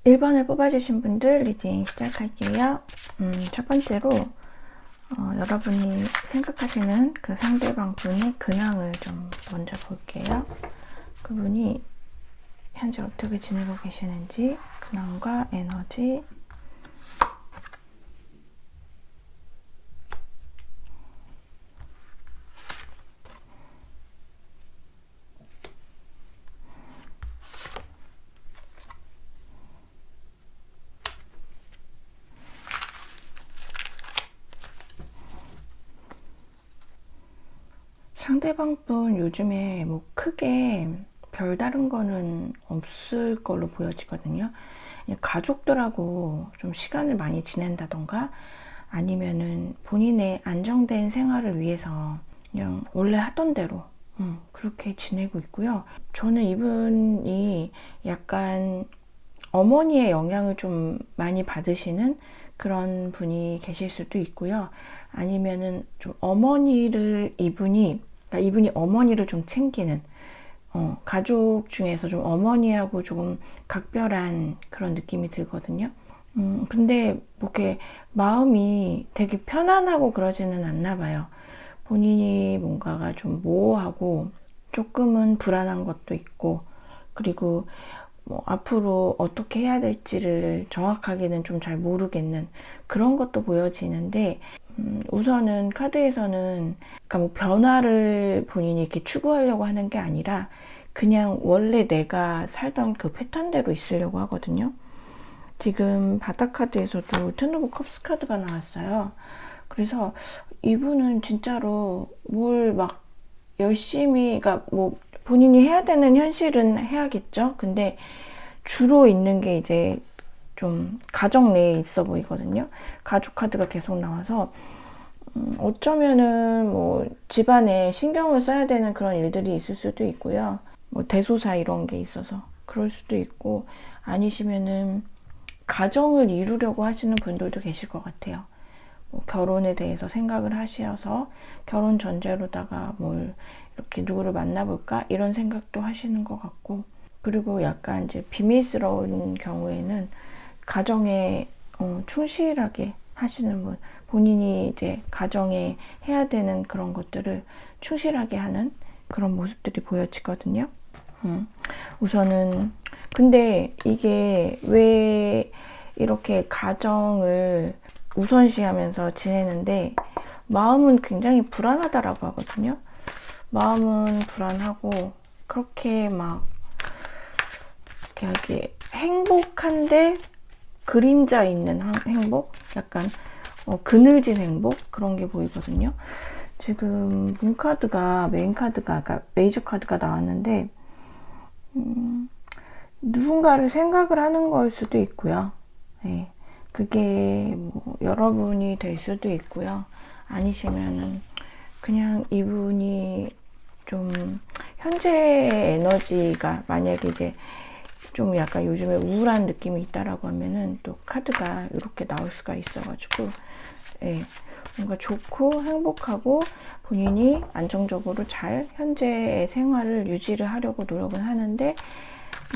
1번을 뽑아주신 분들 리딩 시작할게요. 첫 번째로 여러분이 생각하시는 그 상대방 분의 근황을 좀 먼저 볼게요. 그분이 현재 어떻게 지내고 계시는지, 근황과 에너지, 상대방 분 요즘에 뭐 크게 별다른 거는 없을 걸로 보여지거든요. 가족들하고 좀 시간을 많이 지낸다던가 아니면은 본인의 안정된 생활을 위해서 그냥 원래 하던 대로 그렇게 지내고 있고요. 저는 이분이 약간 어머니의 영향을 좀 많이 받으시는 그런 분이 계실 수도 있고요. 아니면은 좀 그러니까 이분이 어머니를 좀 챙기는 가족 중에서 좀 어머니하고 조금 각별한 그런 느낌이 들거든요. 근데 뭐 이렇게 마음이 되게 편안하고 그러지는 않나 봐요. 본인이 뭔가가 좀 모호하고 조금은 불안한 것도 있고, 그리고 뭐 앞으로 어떻게 해야 될지를 정확하게는 좀 잘 모르겠는 그런 것도 보여지는데, 우선은 카드에서는 그러니까 뭐 변화를 본인이 이렇게 추구하려고 하는 게 아니라 그냥 원래 내가 살던 그 패턴대로 있으려고 하거든요. 지금 바닥 카드에서도 텐 오브 컵스 카드가 나왔어요. 그래서 이분은 진짜로 뭘 막 열심히, 그러니까 뭐 본인이 해야 되는 현실은 해야겠죠. 근데 주로 있는 게 이제 좀 가정 내에 있어 보이거든요. 가족 카드가 계속 나와서 어쩌면은 뭐 집안에 신경을 써야 되는 그런 일들이 있을 수도 있고요. 뭐 대소사 이런 게 있어서 그럴 수도 있고, 아니시면은 가정을 이루려고 하시는 분들도 계실 것 같아요. 뭐 결혼에 대해서 생각을 하셔서 결혼 전제로다가 뭘 이렇게 누구를 만나볼까 이런 생각도 하시는 것 같고, 그리고 약간 이제 비밀스러운 경우에는 가정에 충실하게 하시는 분, 본인이 이제 가정에 해야 되는 그런 것들을 충실하게 하는 그런 모습들이 보여지거든요. 우선은 근데 이게 왜 이렇게 가정을 우선시하면서 지내는데 마음은 굉장히 불안하다라고 하거든요. 마음은 불안하고 그렇게 막 이렇게 행복한데 그림자 있는 행복? 약간 그늘진 행복? 그런 게 보이거든요. 지금 문 카드가, 메인 카드가, 그러니까 메이저 카드가 나왔는데 누군가를 생각을 하는 걸 수도 있고요. 네. 그게 뭐 여러분이 될 수도 있고요. 아니시면은 그냥 이분이 좀 현재 에너지가 만약에 이제 좀 약간 요즘에 우울한 느낌이 있다라고 하면은 또 카드가 이렇게 나올 수가 있어가지고, 예, 뭔가 좋고 행복하고 본인이 안정적으로 잘 현재의 생활을 유지를 하려고 노력은 하는데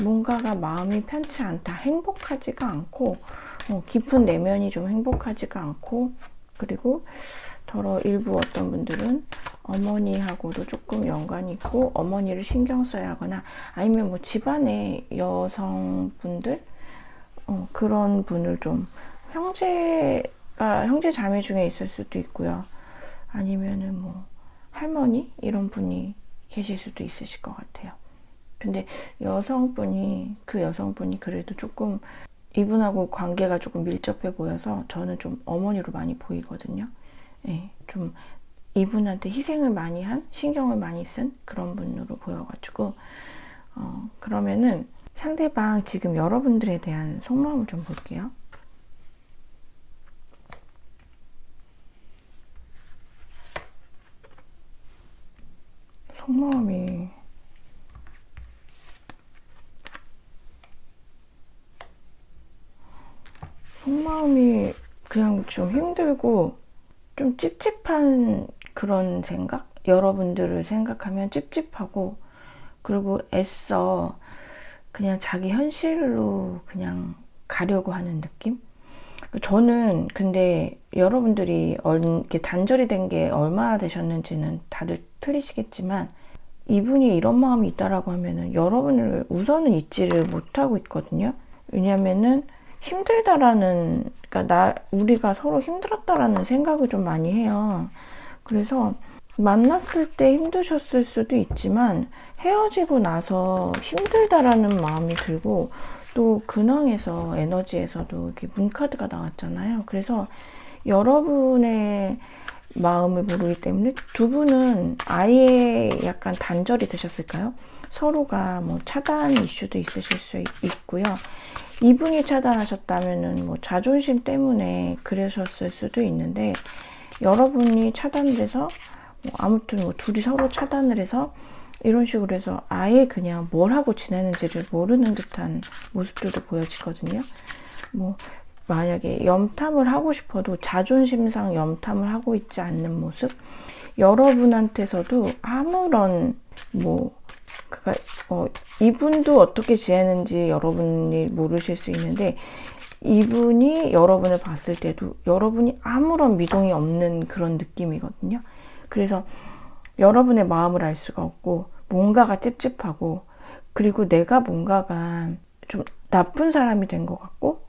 뭔가가 마음이 편치 않다, 행복하지가 않고, 깊은 내면이 좀 행복하지가 않고, 그리고 더러 일부 어떤 분들은 어머니하고도 조금 연관이 있고 어머니를 신경 써야 하거나, 아니면 뭐 집안의 여성분들 그런 분을 좀 형제 자매 중에 있을 수도 있고요. 아니면은 뭐 할머니 이런 분이 계실 수도 있으실 것 같아요. 근데 그 여성분이 그래도 조금 이분하고 관계가 조금 밀접해 보여서 저는 좀 어머니로 많이 보이거든요. 예, 좀 이분한테 희생을 많이 한, 신경을 많이 쓴 그런 분으로 보여가지고, 그러면은 상대방 지금 여러분들에 대한 속마음을 좀 볼게요. 속마음이 그냥 좀 힘들고 좀 찝찝한 그런 생각? 여러분들을 생각하면 찝찝하고, 그리고 애써 그냥 자기 현실로 그냥 가려고 하는 느낌? 저는 근데 여러분들이 이렇게 단절이 된 게 얼마나 되셨는지는 다들 틀리시겠지만 이분이 이런 마음이 있다라고 하면은 여러분을 우선은 잊지를 못하고 있거든요. 왜냐면은 힘들다라는, 그러니까 우리가 서로 힘들었다라는 생각을 좀 많이 해요. 그래서 만났을 때 힘드셨을 수도 있지만 헤어지고 나서 힘들다라는 마음이 들고, 또 근황에서 에너지에서도 이렇게 문카드가 나왔잖아요. 그래서 여러분의 마음을 모르기 때문에 두 분은 아예 약간 단절이 되셨을까요? 서로가 뭐 차단 이슈도 있으실 수 있고요. 이분이 차단하셨다면은 뭐 자존심 때문에 그러셨을 수도 있는데, 여러분이 차단돼서 뭐 아무튼 뭐 둘이 서로 차단을 해서 이런 식으로 해서 아예 그냥 뭘 하고 지내는지를 모르는 듯한 모습들도 보여지거든요. 뭐 만약에 염탐을 하고 싶어도 자존심상 염탐을 하고 있지 않는 모습, 여러분한테서도 아무런 뭐 이분도 어떻게 지내는지 여러분이 모르실 수 있는데, 이분이 여러분을 봤을 때도 여러분이 아무런 미동이 없는 그런 느낌이거든요. 그래서 여러분의 마음을 알 수가 없고 뭔가가 찝찝하고, 그리고 내가 뭔가가 좀 나쁜 사람이 된 것 같고,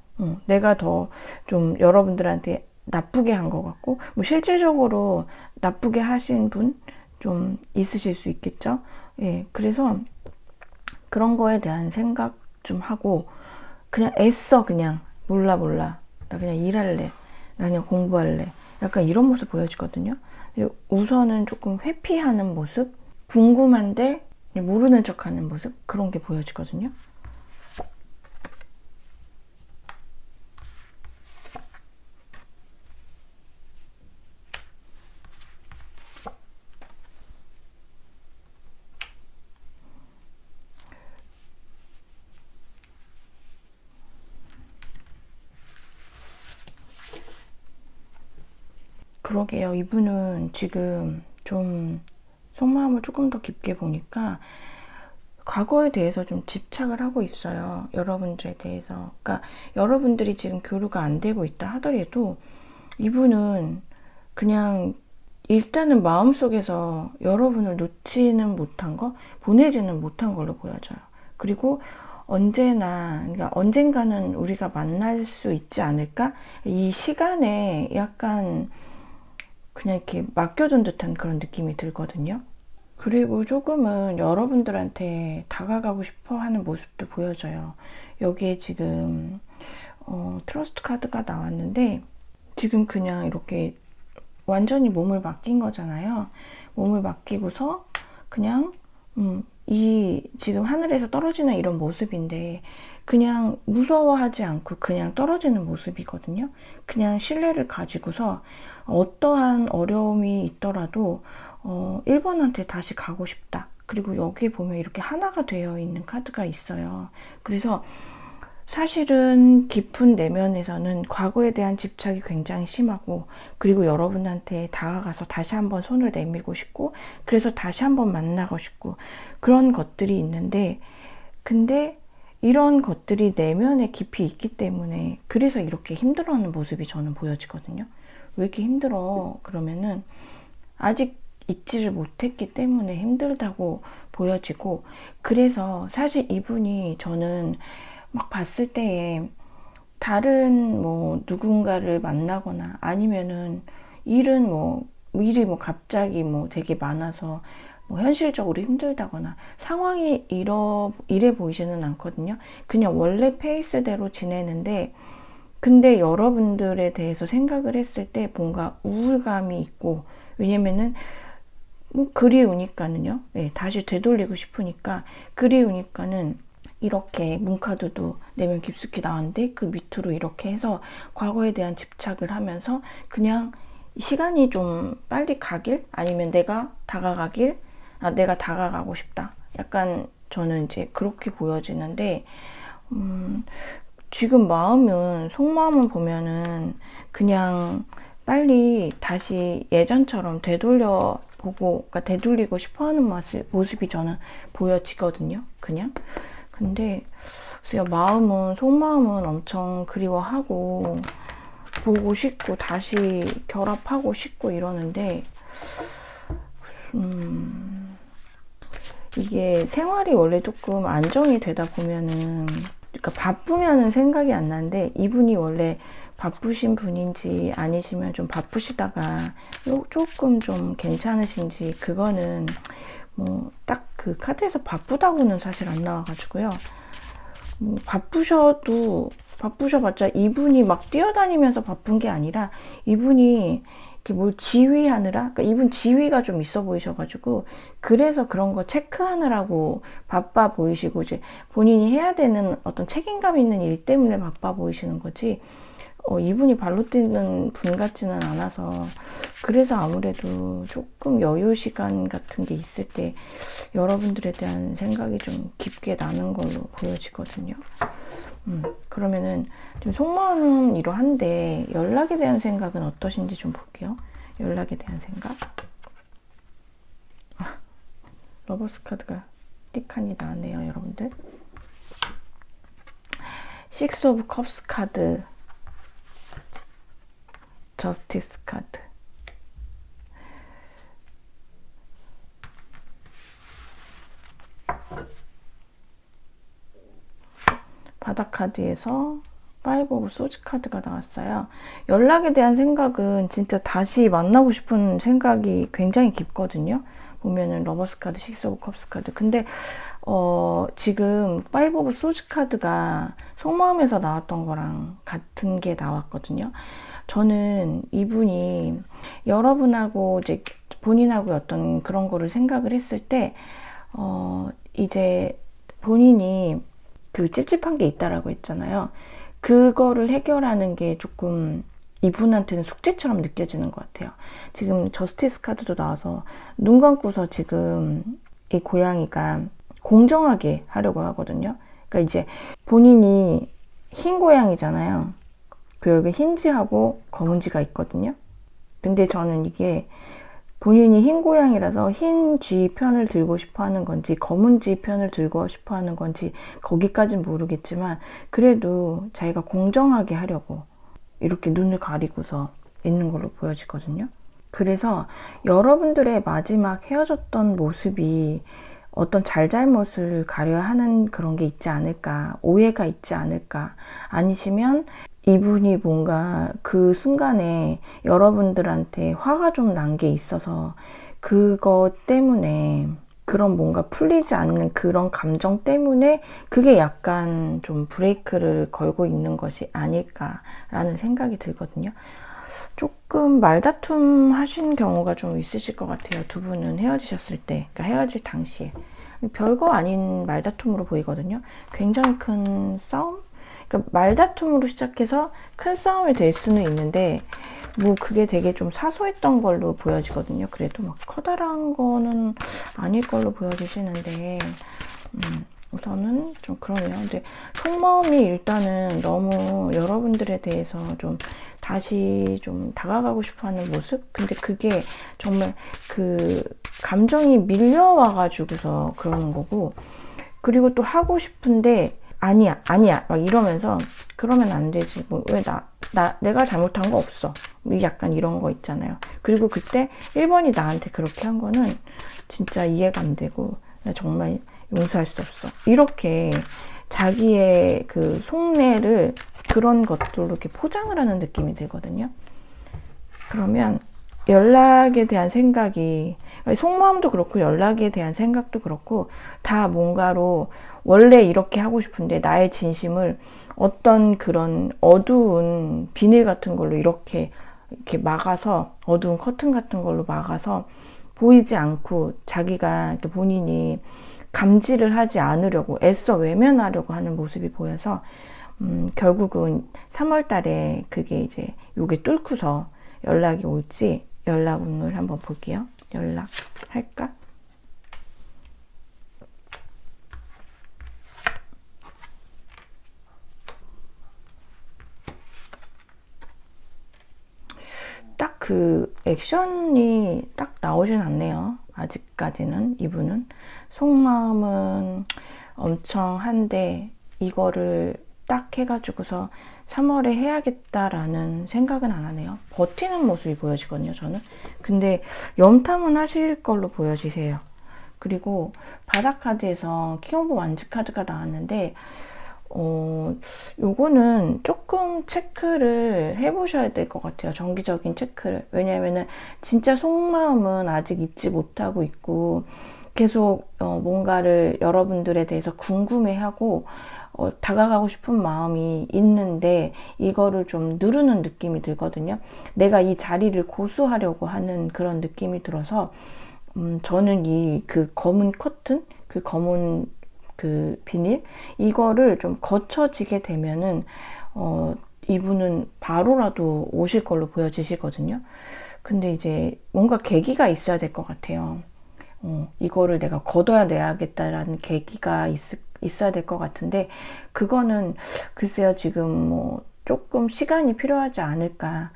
내가 더 좀 여러분들한테 나쁘게 한 것 같고, 뭐 실질적으로 나쁘게 하신 분 좀 있으실 수 있겠죠. 예, 그래서 그런 거에 대한 생각 좀 하고, 그냥 애써 그냥 몰라 나 그냥 일할래, 나 그냥 공부할래, 약간 이런 모습 보여지거든요. 우선은 조금 회피하는 모습, 궁금한데 모르는 척하는 모습, 그런 게 보여지거든요. 그러게요. 이분은 지금 좀 속마음을 조금 더 깊게 보니까 과거에 대해서 좀 집착을 하고 있어요. 여러분들에 대해서. 그러니까 여러분들이 지금 교류가 안 되고 있다 하더라도 이분은 그냥 일단은 마음속에서 여러분을 놓지는 못한 거, 보내지는 못한 걸로 보여져요. 그리고 그러니까 언젠가는 우리가 만날 수 있지 않을까? 이 시간에 약간 그냥 이렇게 맡겨둔 듯한 그런 느낌이 들거든요. 그리고 조금은 여러분들한테 다가가고 싶어 하는 모습도 보여져요. 여기에 지금 트러스트 카드가 나왔는데, 지금 그냥 이렇게 완전히 몸을 맡긴 거잖아요. 몸을 맡기고서 그냥 이 지금 하늘에서 떨어지는 이런 모습인데, 그냥 무서워하지 않고 그냥 떨어지는 모습이거든요. 그냥 신뢰를 가지고서 어떠한 어려움이 있더라도 1번한테 다시 가고 싶다. 그리고 여기 보면 이렇게 하나가 되어 있는 카드가 있어요. 그래서 사실은 깊은 내면에서는 과거에 대한 집착이 굉장히 심하고, 그리고 여러분한테 다가가서 다시 한번 손을 내밀고 싶고, 그래서 다시 한번 만나고 싶고, 그런 것들이 있는데, 근데 이런 것들이 내면에 깊이 있기 때문에 그래서 이렇게 힘들어하는 모습이 저는 보여지거든요. 왜 이렇게 힘들어? 그러면은 아직 잊지를 못했기 때문에 힘들다고 보여지고, 그래서 사실 이분이 저는 막 봤을 때에 다른 뭐 누군가를 만나거나 아니면은 일이 뭐 갑자기 뭐 되게 많아서 뭐 현실적으로 힘들다거나 상황이 이래 보이지는 않거든요. 그냥 원래 페이스대로 지내는데, 근데 여러분들에 대해서 생각을 했을 때 뭔가 우울감이 있고, 왜냐면은 뭐 그리우니까는요. 네, 다시 되돌리고 싶으니까 그리우니까는 이렇게 문카드도 내면 깊숙이 나왔는데 그 밑으로 이렇게 해서 과거에 대한 집착을 하면서 그냥 시간이 좀 빨리 가길, 아니면 내가 다가가고 싶다. 약간 저는 이제 그렇게 보여지는데, 지금 속마음은 보면은 그냥 빨리 다시 예전처럼 그러니까 되돌리고 싶어 하는 모습이 저는 보여지거든요. 그냥. 근데 글쎄요, 마음은, 속마음은 엄청 그리워하고 보고 싶고 다시 결합하고 싶고 이러는데 이게 생활이 원래 조금 안정이 되다 보면은, 그러니까 바쁘면은 생각이 안 나는데, 이분이 원래 바쁘신 분인지 아니시면 좀 바쁘시다가 조금 좀 괜찮으신지, 그거는 뭐 딱 그 카드에서 바쁘다고는 사실 안 나와가지고요. 뭐 바쁘셔봤자 이분이 막 뛰어다니면서 바쁜 게 아니라, 이분이 이렇게 뭘 지휘하느라, 그러니까 이분 지휘가 좀 있어 보이셔가지고, 그래서 그런 거 체크하느라고 바빠 보이시고, 이제 본인이 해야 되는 어떤 책임감 있는 일 때문에 바빠 보이시는 거지, 이분이 발로 뛰는 분 같지는 않아서, 그래서 아무래도 조금 여유 시간 같은 게 있을 때 여러분들에 대한 생각이 좀 깊게 나는 걸로 보여지거든요. 그러면은 지금 속마음은 이러한데 연락에 대한 생각은 어떠신지 좀 볼게요. 연락에 대한 생각. 러버스 카드가 띡하니 나왔네요, 여러분들. 식스 오브 컵스 카드, 저스티스 카드. 바닥 카드에서 파이브 오브 소즈 카드가 나왔어요. 연락에 대한 생각은 진짜 다시 만나고 싶은 생각이 굉장히 깊거든요. 보면은 러버스 카드, 식스 오브 컵스 카드. 근데 지금 파이브 오브 소즈 카드가 속마음에서 나왔던 거랑 같은 게 나왔거든요. 저는 이분이 여러분하고 이제 본인하고 어떤 그런 거를 생각을 했을 때 이제 본인이 그 찝찝한 게 있다라고 했잖아요. 그거를 해결하는 게 조금 이분한테는 숙제처럼 느껴지는 것 같아요. 지금 저스티스 카드도 나와서 눈 감고서 지금 이 고양이가 공정하게 하려고 하거든요. 그러니까 이제 본인이 흰 고양이잖아요. 그리고 여기 흰지하고 검은지가 있거든요. 근데 저는 이게 본인이 흰 고양이라서 흰 쥐 편을 들고 싶어 하는 건지 검은 쥐 편을 들고 싶어 하는 건지 거기까진 모르겠지만, 그래도 자기가 공정하게 하려고 이렇게 눈을 가리고서 있는 걸로 보여지거든요. 그래서 여러분들의 마지막 헤어졌던 모습이 어떤 잘잘못을 가려야 하는 그런 게 있지 않을까, 오해가 있지 않을까, 아니시면 이분이 뭔가 그 순간에 여러분들한테 화가 좀 난 게 있어서 그거 때문에, 그런 뭔가 풀리지 않는 그런 감정 때문에 그게 약간 좀 브레이크를 걸고 있는 것이 아닐까라는 생각이 들거든요. 조금 말다툼 하신 경우가 좀 있으실 것 같아요. 두 분은 헤어지셨을 때, 그러니까 헤어질 당시에. 별거 아닌 말다툼으로 보이거든요. 굉장히 큰 싸움? 그러니까 말다툼으로 시작해서 큰 싸움이 될 수는 있는데, 뭐 그게 되게 좀 사소했던 걸로 보여지거든요. 그래도 막 커다란 거는 아닐 걸로 보여지시는데, 우선은 좀 그러네요. 근데 속마음이 일단은 너무 여러분들에 대해서 좀 다시 좀 다가가고 싶어 하는 모습? 근데 그게 정말 그 감정이 밀려와가지고서 그러는 거고, 그리고 또 하고 싶은데 아니야 막 이러면서, 그러면 안 되지, 뭐 왜 내가 잘못한 거 없어, 약간 이런 거 있잖아요. 그리고 그때 1번이 나한테 그렇게 한 거는 진짜 이해가 안 되고 나 정말 용서할 수 없어, 이렇게 자기의 그 속내를 그런 것들로 이렇게 포장을 하는 느낌이 들거든요. 그러면 연락에 대한 생각이, 속마음도 그렇고 연락에 대한 생각도 그렇고 다 뭔가로 원래 이렇게 하고 싶은데 나의 진심을 어떤 그런 어두운 비닐 같은 걸로 이렇게 막아서, 어두운 커튼 같은 걸로 막아서 보이지 않고 자기가 본인이 감지를 하지 않으려고 애써 외면하려고 하는 모습이 보여서 결국은 3월 달에 그게 이제 요게 뚫고서 연락이 올지, 연락 운을 한번 볼게요. 연락할까? 딱 그 액션이 딱 나오진 않네요. 아직까지는. 이분은 속마음은 엄청 한데 이거를 딱 해가지고서 3월에 해야겠다라는 생각은 안 하네요. 버티는 모습이 보여지거든요, 저는. 근데 염탐은 하실 걸로 보여지세요. 그리고 바닥카드에서 킹오브 완즈 카드가 나왔는데 요거는 조금 체크를 해보셔야 될 것 같아요. 정기적인 체크를. 왜냐면은 진짜 속마음은 아직 잊지 못하고 있고 계속 뭔가를 여러분들에 대해서 궁금해하고 다가가고 싶은 마음이 있는데 이거를 좀 누르는 느낌이 들거든요. 내가 이 자리를 고수하려고 하는 그런 느낌이 들어서 저는 그 검은 커튼, 그 검은 그 비닐 이거를 좀 거쳐지게 되면은 이분은 바로라도 오실 걸로 보여지시거든요. 근데 이제 뭔가 계기가 있어야 될 것 같아요. 이거를 내가 걷어내야겠다라는 계기가 있어야 될 것 같은데 그거는 글쎄요 지금 뭐 조금 시간이 필요하지 않을까.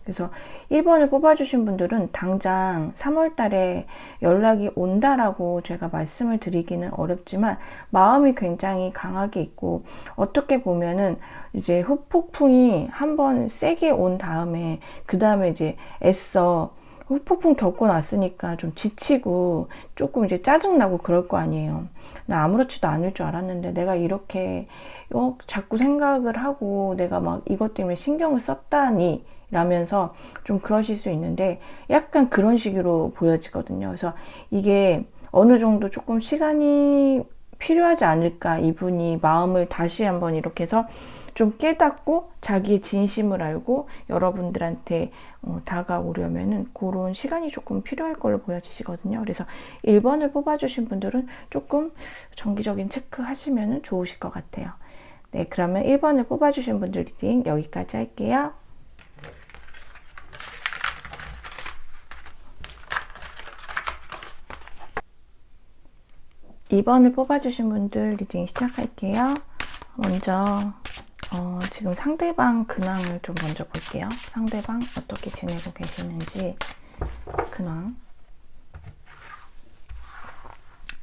그래서 1번을 뽑아주신 분들은 당장 3월 달에 연락이 온다라고 제가 말씀을 드리기는 어렵지만 마음이 굉장히 강하게 있고 어떻게 보면은 이제 후폭풍이 한번 세게 온 다음에 그 다음에 이제 애써 후폭풍 겪고 났으니까 좀 지치고 조금 이제 짜증나고 그럴 거 아니에요. 나 아무렇지도 않을 줄 알았는데 내가 이렇게 자꾸 생각을 하고 내가 막 이것 때문에 신경을 썼다니 라면서 좀 그러실 수 있는데 약간 그런 식으로 보여지거든요. 그래서 이게 어느 정도 조금 시간이 필요하지 않을까. 이분이 마음을 다시 한번 이렇게 해서 좀 깨닫고 자기의 진심을 알고 여러분들한테 다가오려면은 그런 시간이 조금 필요할 걸로 보여지시거든요. 그래서 1번을 뽑아주신 분들은 조금 정기적인 체크 하시면 좋으실 것 같아요. 네, 그러면 1번을 뽑아주신 분들 리딩 여기까지 할게요. 2번을 뽑아주신 분들 리딩 시작할게요. 먼저 지금 상대방 근황을 좀 먼저 볼게요. 상대방 어떻게 지내고 계시는지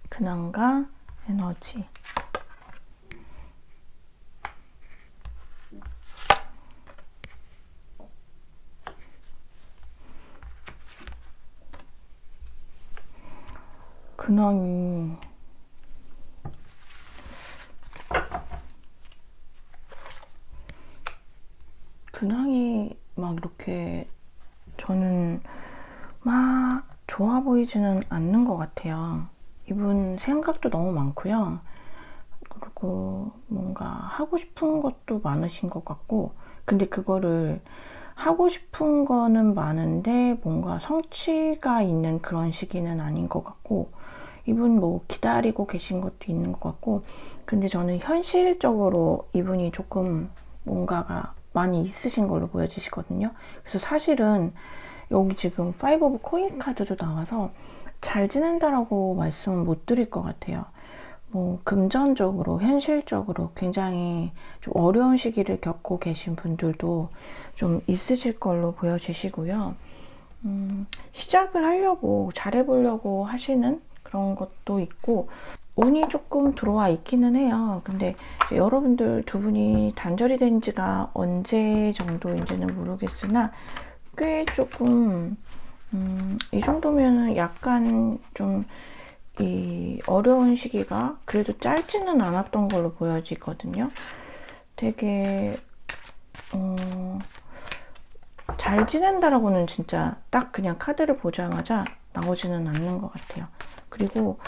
근황과 에너지. 근황이 막 이렇게 저는 막 좋아 보이지는 않는 것 같아요. 이분 생각도 너무 많고요. 그리고 뭔가 하고 싶은 것도 많으신 것 같고 근데 그거를 하고 싶은 거는 많은데 뭔가 성취가 있는 그런 시기는 아닌 것 같고 이분 뭐 기다리고 계신 것도 있는 것 같고 근데 저는 현실적으로 이분이 조금 뭔가가 많이 있으신 걸로 보여지시거든요. 그래서 사실은 여기 지금 5 오브 코인 카드도 나와서 잘 지낸다라고 말씀은 못 드릴 것 같아요. 뭐 금전적으로 현실적으로 굉장히 좀 어려운 시기를 겪고 계신 분들도 좀 있으실 걸로 보여지시고요. 시작을 하려고 잘해보려고 하시는 그런 것도 있고 운이 조금 들어와 있기는 해요. 근데 여러분들 두 분이 단절이 된 지가 언제 정도인지는 모르겠으나 꽤 조금 이 정도면 약간 좀 이 어려운 시기가 그래도 짧지는 않았던 걸로 보여지거든요. 되게 잘 지낸다라고는 진짜 딱 그냥 카드를 보자마자 나오지는 않는 것 같아요. 그리고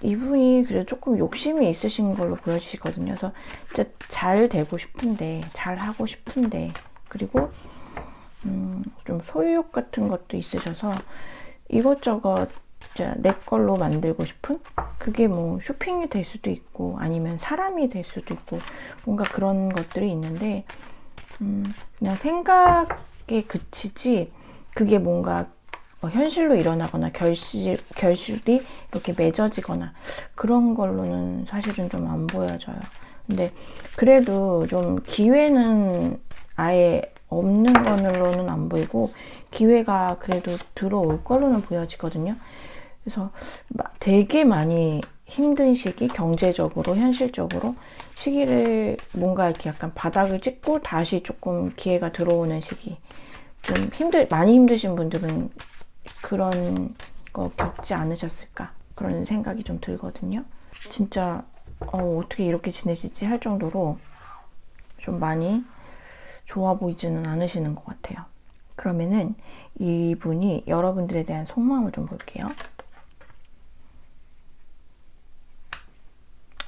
이분이 그래도 조금 욕심이 있으신 걸로 보여지시거든요. 그래서 진짜 잘 되고 싶은데, 잘 하고 싶은데, 그리고 좀 소유욕 같은 것도 있으셔서 이것저것 진짜 내 걸로 만들고 싶은? 그게 뭐 쇼핑이 될 수도 있고 아니면 사람이 될 수도 있고 뭔가 그런 것들이 있는데 그냥 생각에 그치지 그게 뭔가 현실로 일어나거나 결실이 이렇게 맺어지거나 그런 걸로는 사실은 좀 안 보여져요. 근데 그래도 좀 기회는 아예 없는 걸로는 안 보이고 기회가 그래도 들어올 걸로는 보여지거든요. 그래서 되게 많이 힘든 시기, 경제적으로, 현실적으로 시기를 뭔가 이렇게 약간 바닥을 찍고 다시 조금 기회가 들어오는 시기. 좀 많이 힘드신 분들은 그런 거 겪지 않으셨을까? 그런 생각이 좀 들거든요. 진짜, 어떻게 이렇게 지내시지 할 정도로 좀 많이 좋아 보이지는 않으시는 것 같아요. 그러면은 이분이 여러분들에 대한 속마음을 좀 볼게요.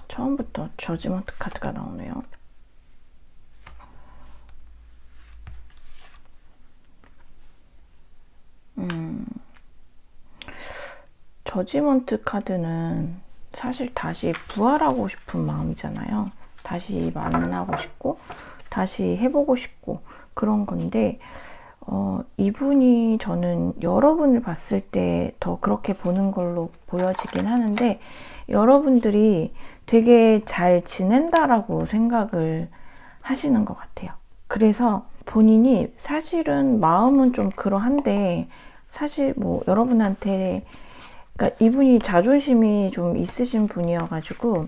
처음부터 저지먼트 카드가 나오네요. 저지먼트 카드는 사실 다시 부활하고 싶은 마음이잖아요. 다시 만나고 싶고 다시 해보고 싶고 그런 건데 이분이 저는 여러분을 봤을 때 더 그렇게 보는 걸로 보여지긴 하는데 여러분들이 되게 잘 지낸다라고 생각을 하시는 것 같아요. 그래서 본인이 사실은 마음은 좀 그러한데 사실 뭐 여러분한테 그러니까 이분이 자존심이 좀 있으신 분이어가지고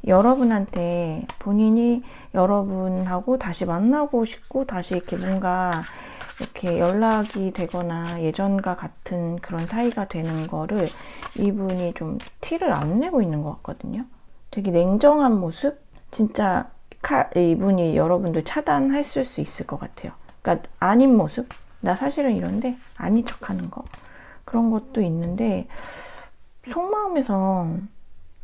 여러분한테 본인이 여러분하고 다시 만나고 싶고 다시 이렇게 뭔가 이렇게 연락이 되거나 예전과 같은 그런 사이가 되는 거를 이분이 좀 티를 안 내고 있는 것 같거든요. 되게 냉정한 모습? 진짜 이분이 여러분들 차단했을 수 있을 것 같아요. 그러니까 아닌 모습? 나 사실은 이런데 아닌 척하는 거. 그런 것도 있는데 속마음에서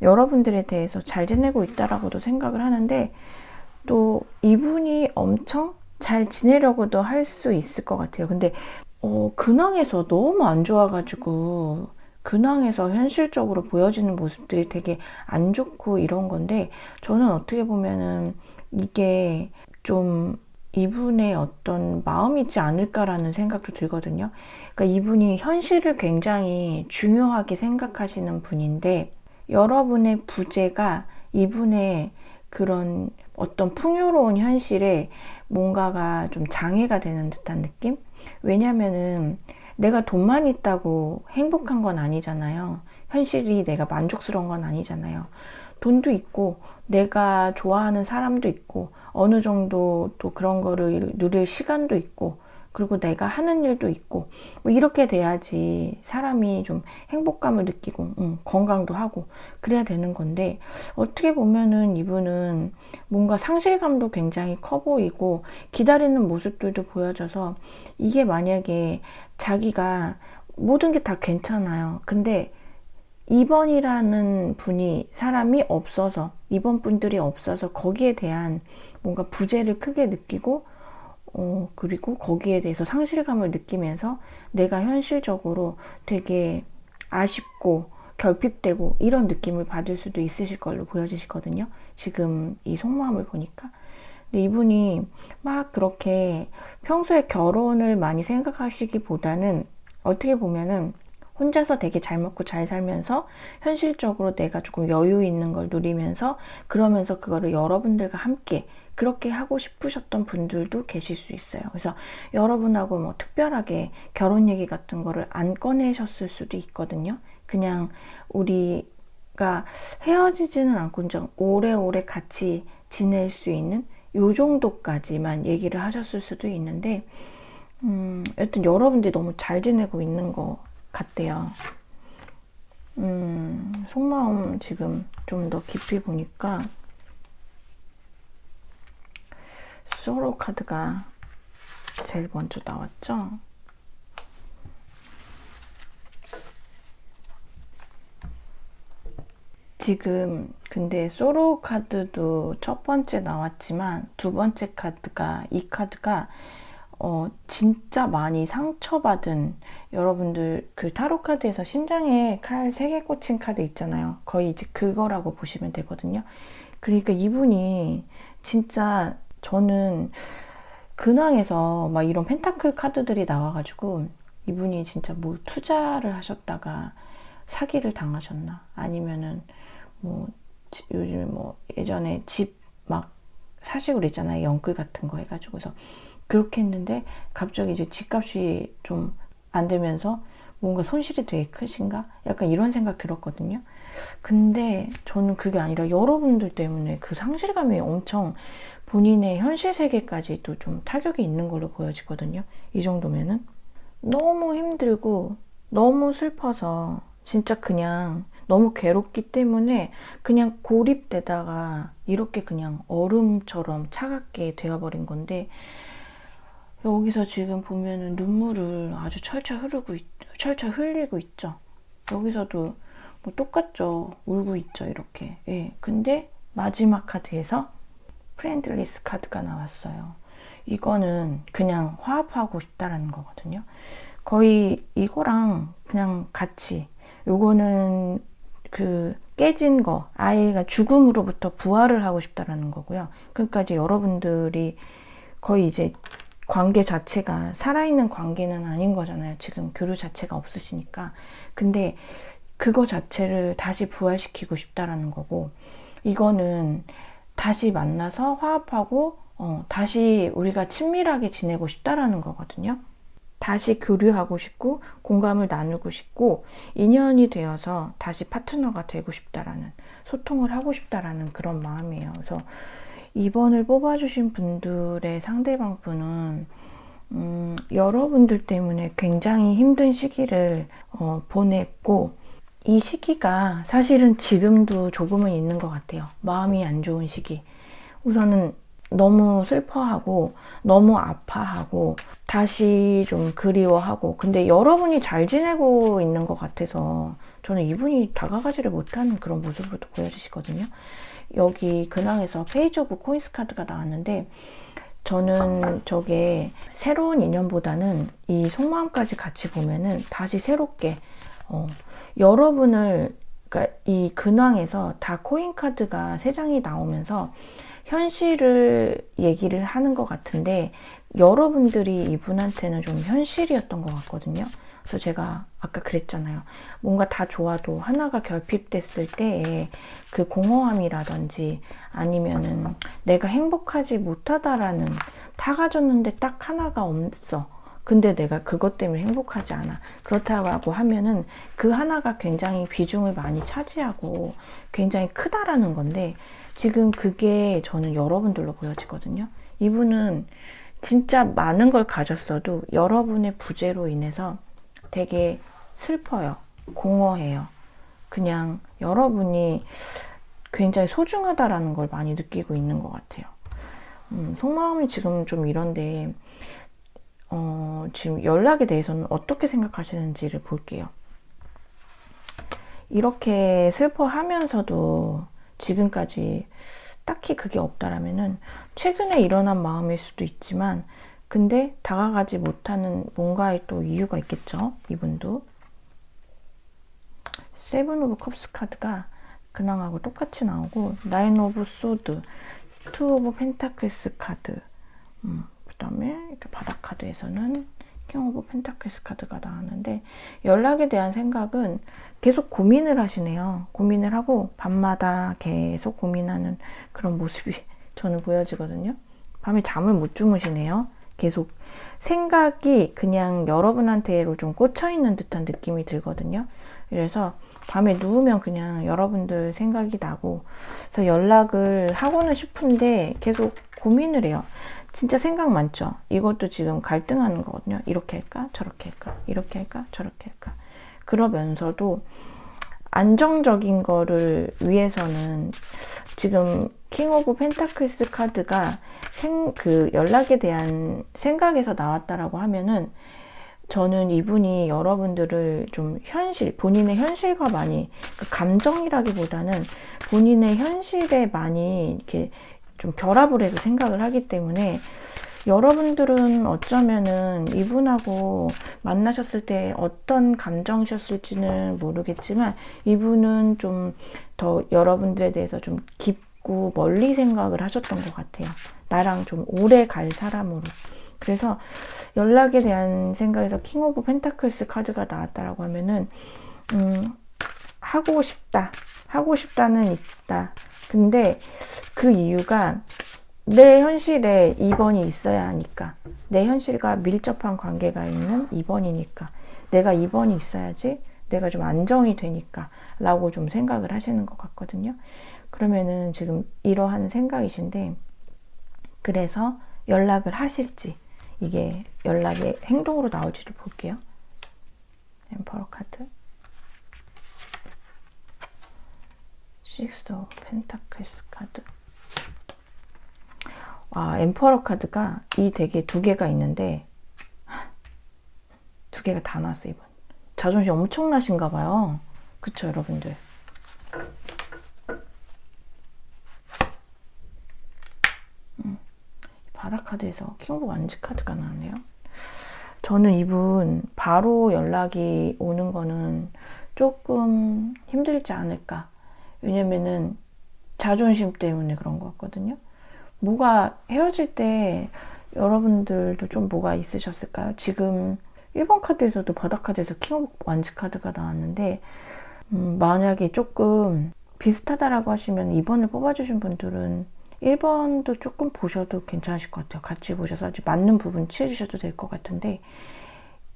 여러분들에 대해서 잘 지내고 있다라고도 생각을 하는데 또 이분이 엄청 잘 지내려고도 할 수 있을 것 같아요. 근데 근황에서 너무 안 좋아가지고 근황에서 현실적으로 보여지는 모습들이 되게 안 좋고 이런 건데 저는 어떻게 보면은 이게 좀 이분의 어떤 마음이지 않을까라는 생각도 들거든요. 그러니까 이분이 현실을 굉장히 중요하게 생각하시는 분인데 여러분의 부재가 이분의 그런 어떤 풍요로운 현실에 뭔가가 좀 장애가 되는 듯한 느낌? 왜냐면은 내가 돈만 있다고 행복한 건 아니잖아요. 현실이 내가 만족스러운 건 아니잖아요. 돈도 있고 내가 좋아하는 사람도 있고 어느 정도 또 그런 거를 누릴 시간도 있고 그리고 내가 하는 일도 있고 뭐 이렇게 돼야지 사람이 좀 행복감을 느끼고 건강도 하고 그래야 되는 건데 어떻게 보면은 이분은 뭔가 상실감도 굉장히 커 보이고 기다리는 모습들도 보여져서 이게 만약에 자기가 모든 게 다 괜찮아요. 근데 2번이라는 분이 사람이 없어서 2번 분들이 없어서 거기에 대한 뭔가 부재를 크게 느끼고 그리고 거기에 대해서 상실감을 느끼면서 내가 현실적으로 되게 아쉽고 결핍되고 이런 느낌을 받을 수도 있으실 걸로 보여지시거든요. 지금 이 속마음을 보니까. 근데 이분이 막 그렇게 평소에 결혼을 많이 생각하시기보다는 어떻게 보면은 혼자서 되게 잘 먹고 잘 살면서 현실적으로 내가 조금 여유 있는 걸 누리면서 그러면서 그거를 여러분들과 함께 그렇게 하고 싶으셨던 분들도 계실 수 있어요. 그래서 여러분하고 뭐 특별하게 결혼 얘기 같은 거를 안 꺼내셨을 수도 있거든요. 그냥 우리가 헤어지지는 않고 좀 오래오래 같이 지낼 수 있는 요 정도까지만 얘기를 하셨을 수도 있는데 여튼 여러분들이 너무 잘 지내고 있는 거 같대요. 속마음 지금 좀 더 깊이 보니까 소로 카드가 제일 먼저 나왔죠. 지금 근데 소로 카드도 첫 번째 나왔지만 두 번째 카드가 이 카드가 진짜 많이 상처받은 여러분들 그 타로 카드에서 심장에 칼 3개 꽂힌 카드 있잖아요. 거의 이제 그거라고 보시면 되거든요. 그러니까 이분이 진짜 저는 근황에서 막 이런 펜타클 카드들이 나와가지고 이분이 진짜 뭐 투자를 하셨다가 사기를 당하셨나 아니면은 뭐 요즘 뭐 예전에 집 막 사시고 그랬잖아요. 연끌 같은 거 해가지고 그래서 그렇게 했는데 갑자기 이제 집값이 좀 안 되면서 뭔가 손실이 되게 크신가? 약간 이런 생각 들었거든요. 근데 저는 그게 아니라 여러분들 때문에 그 상실감이 엄청 본인의 현실 세계까지도 좀 타격이 있는 걸로 보여지거든요. 이 정도면은 너무 힘들고 너무 슬퍼서 진짜 그냥 너무 괴롭기 때문에 그냥 고립되다가 이렇게 그냥 얼음처럼 차갑게 되어버린 건데, 여기서 지금 보면은 눈물을 아주 철철 흘리고 있죠. 여기서도 뭐 똑같죠. 울고 있죠, 이렇게. 예. 근데 마지막 카드에서 프렌들리스 카드가 나왔어요. 이거는 그냥 화합하고 싶다라는 거거든요. 거의 이거랑 그냥 같이, 요거는 그 깨진 거, 아이가 죽음으로부터 부활을 하고 싶다라는 거고요. 그러니까 이제 여러분들이 거의 이제 관계 자체가 살아있는 관계는 아닌 거잖아요. 지금 교류 자체가 없으시니까. 근데 그거 자체를 다시 부활시키고 싶다라는 거고, 이거는 다시 만나서 화합하고 다시 우리가 친밀하게 지내고 싶다라는 거거든요. 다시 교류하고 싶고 공감을 나누고 싶고 인연이 되어서 다시 파트너가 되고 싶다라는, 소통을 하고 싶다라는 그런 마음이에요. 그래서 2번을 뽑아주신 분들의 상대방 분은 여러분들 때문에 굉장히 힘든 시기를 보냈고, 이 시기가 사실은 지금도 조금은 있는 것 같아요. 마음이 안 좋은 시기. 우선은 너무 슬퍼하고 너무 아파하고 다시 좀 그리워하고, 근데 여러분이 잘 지내고 있는 것 같아서 저는 이분이 다가가지를 못하는 그런 모습으로 보여지시거든요. 여기 근황에서 페이지 오브 코인스 카드가 나왔는데, 저는 저게 새로운 인연보다는 이 속마음까지 같이 보면은 다시 새롭게 여러분을, 그러니까 이 근황에서 다 코인 카드가 3장이 나오면서 현실을 얘기를 하는 것 같은데, 여러분들이 이분한테는 좀 현실이었던 것 같거든요. 그래서 제가 아까 그랬잖아요. 뭔가 다 좋아도 하나가 결핍됐을 때의 그 공허함이라든지, 아니면은 내가 행복하지 못하다라는, 다 가졌는데 딱 하나가 없어. 근데 내가 그것 때문에 행복하지 않아. 그렇다고 하면은 그 하나가 굉장히 비중을 많이 차지하고 굉장히 크다라는 건데, 지금 그게 저는 여러분들로 보여지거든요. 이분은 진짜 많은 걸 가졌어도 여러분의 부재로 인해서 되게 슬퍼요. 공허해요. 그냥 여러분이 굉장히 소중하다라는 걸 많이 느끼고 있는 것 같아요. 속마음이 지금 좀 이런데, 지금 연락에 대해서는 어떻게 생각하시는지를 볼게요. 이렇게 슬퍼하면서도 지금까지 딱히 그게 없다라면은 최근에 일어난 마음일 수도 있지만, 근데 다가가지 못하는 뭔가의 또 이유가 있겠죠. 이분도 세븐 오브 컵스 카드가 근황하고 똑같이 나오고, 나인 오브 소드, 투 오브 펜타클스 카드, 그 다음에 이렇게 바닥 카드에서는 킹 오브 펜타클스 카드가 나왔는데, 연락에 대한 생각은 계속 고민을 하시네요. 고민을 하고 밤마다 계속 고민하는 그런 모습이 저는 보여지거든요. 밤에 잠을 못 주무시네요. 계속 생각이 그냥 여러분한테로 좀 꽂혀있는 듯한 느낌이 들거든요. 그래서 밤에 누우면 그냥 여러분들 생각이 나고, 그래서 연락을 하고는 싶은데 계속 고민을 해요. 진짜 생각 많죠. 이것도 지금 갈등하는 거거든요. 이렇게 할까? 저렇게 할까? 이렇게 할까? 저렇게 할까? 그러면서도 안정적인 거를 위해서는 지금 킹 오브 펜타클스 카드가 그 연락에 대한 생각에서 나왔다라고 하면은, 저는 이분이 여러분들을 좀 본인의 현실과 많이, 그 감정이라기보다는 본인의 현실에 많이 이렇게 좀 결합을 해서 생각을 하기 때문에, 여러분들은 어쩌면은 이분하고 만나셨을 때 어떤 감정이셨을지는 모르겠지만, 이분은 좀 더 여러분들에 대해서 좀 깊고 멀리 생각을 하셨던 것 같아요. 나랑 좀 오래 갈 사람으로. 그래서 연락에 대한 생각에서 킹 오브 펜타클스 카드가 나왔다라고 하면은 하고 싶다는 있다. 근데 그 이유가 내 현실에 2번이 있어야 하니까, 내 현실과 밀접한 관계가 있는 2번이니까. 내가 2번이 있어야지 내가 좀 안정이 되니까 라고 좀 생각을 하시는 것 같거든요. 그러면은 지금 이러한 생각이신데, 그래서 연락을 하실지, 이게 연락의 행동으로 나올지를 볼게요. 엠퍼러 카드, 식스 오브 펜타클스 카드. 엠퍼러 카드가 이 덱에 2개가 있는데 2개가 다 나왔어. 이번 자존심 엄청나신가 봐요. 그쵸 여러분들? 바닥 카드에서 킹 오브 완즈 카드가 나왔네요. 저는 이분 바로 연락이 오는 거는 조금 힘들지 않을까. 왜냐면은 자존심 때문에 그런 것 같거든요. 뭐가 헤어질 때 여러분들도 좀 뭐가 있으셨을까요? 지금 1번 카드에서도 바닥 카드에서 킹 오브 완즈 카드가 나왔는데, 만약에 조금 비슷하다라고 하시면 2번을 뽑아주신 분들은 1번도 조금 보셔도 괜찮으실 것 같아요. 같이 보셔서 아주 맞는 부분 취해주셔도 될 것 같은데,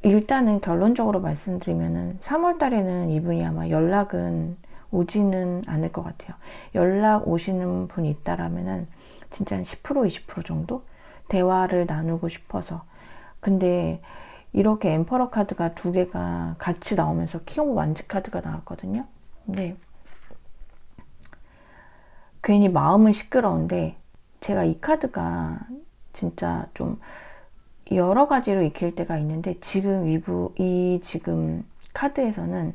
일단은 결론적으로 말씀드리면은 3월 달에는 이분이 아마 연락은 오지는 않을 것 같아요. 연락 오시는 분이 있다라면은 진짜 한 10%, 20% 정도 대화를 나누고 싶어서. 근데 이렇게 엠퍼러 카드가 2개가 같이 나오면서 킹 오브 완즈 카드가 나왔거든요. 근데 괜히 마음은 시끄러운데, 제가 이 카드가 진짜 좀 여러 가지로 익힐 때가 있는데, 지금 지금 카드에서는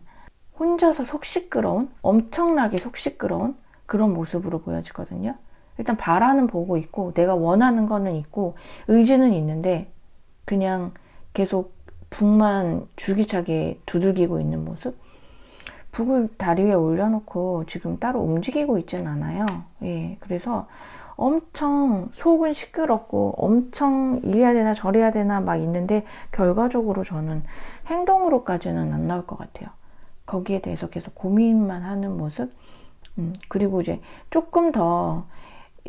혼자서 속 시끄러운, 엄청나게 속 시끄러운 그런 모습으로 보여지거든요. 일단 바라는 보고 있고, 내가 원하는 거는 있고, 의지는 있는데, 그냥 계속 북만 줄기차게 두들기고 있는 모습? 북을 다리 위에 올려놓고 지금 따로 움직이고 있진 않아요. 예, 그래서 엄청 속은 시끄럽고 엄청 이래야 되나 저래야 되나 막 있는데, 결과적으로 저는 행동으로까지는 안 나올 것 같아요. 거기에 대해서 계속 고민만 하는 모습. 그리고 이제 조금 더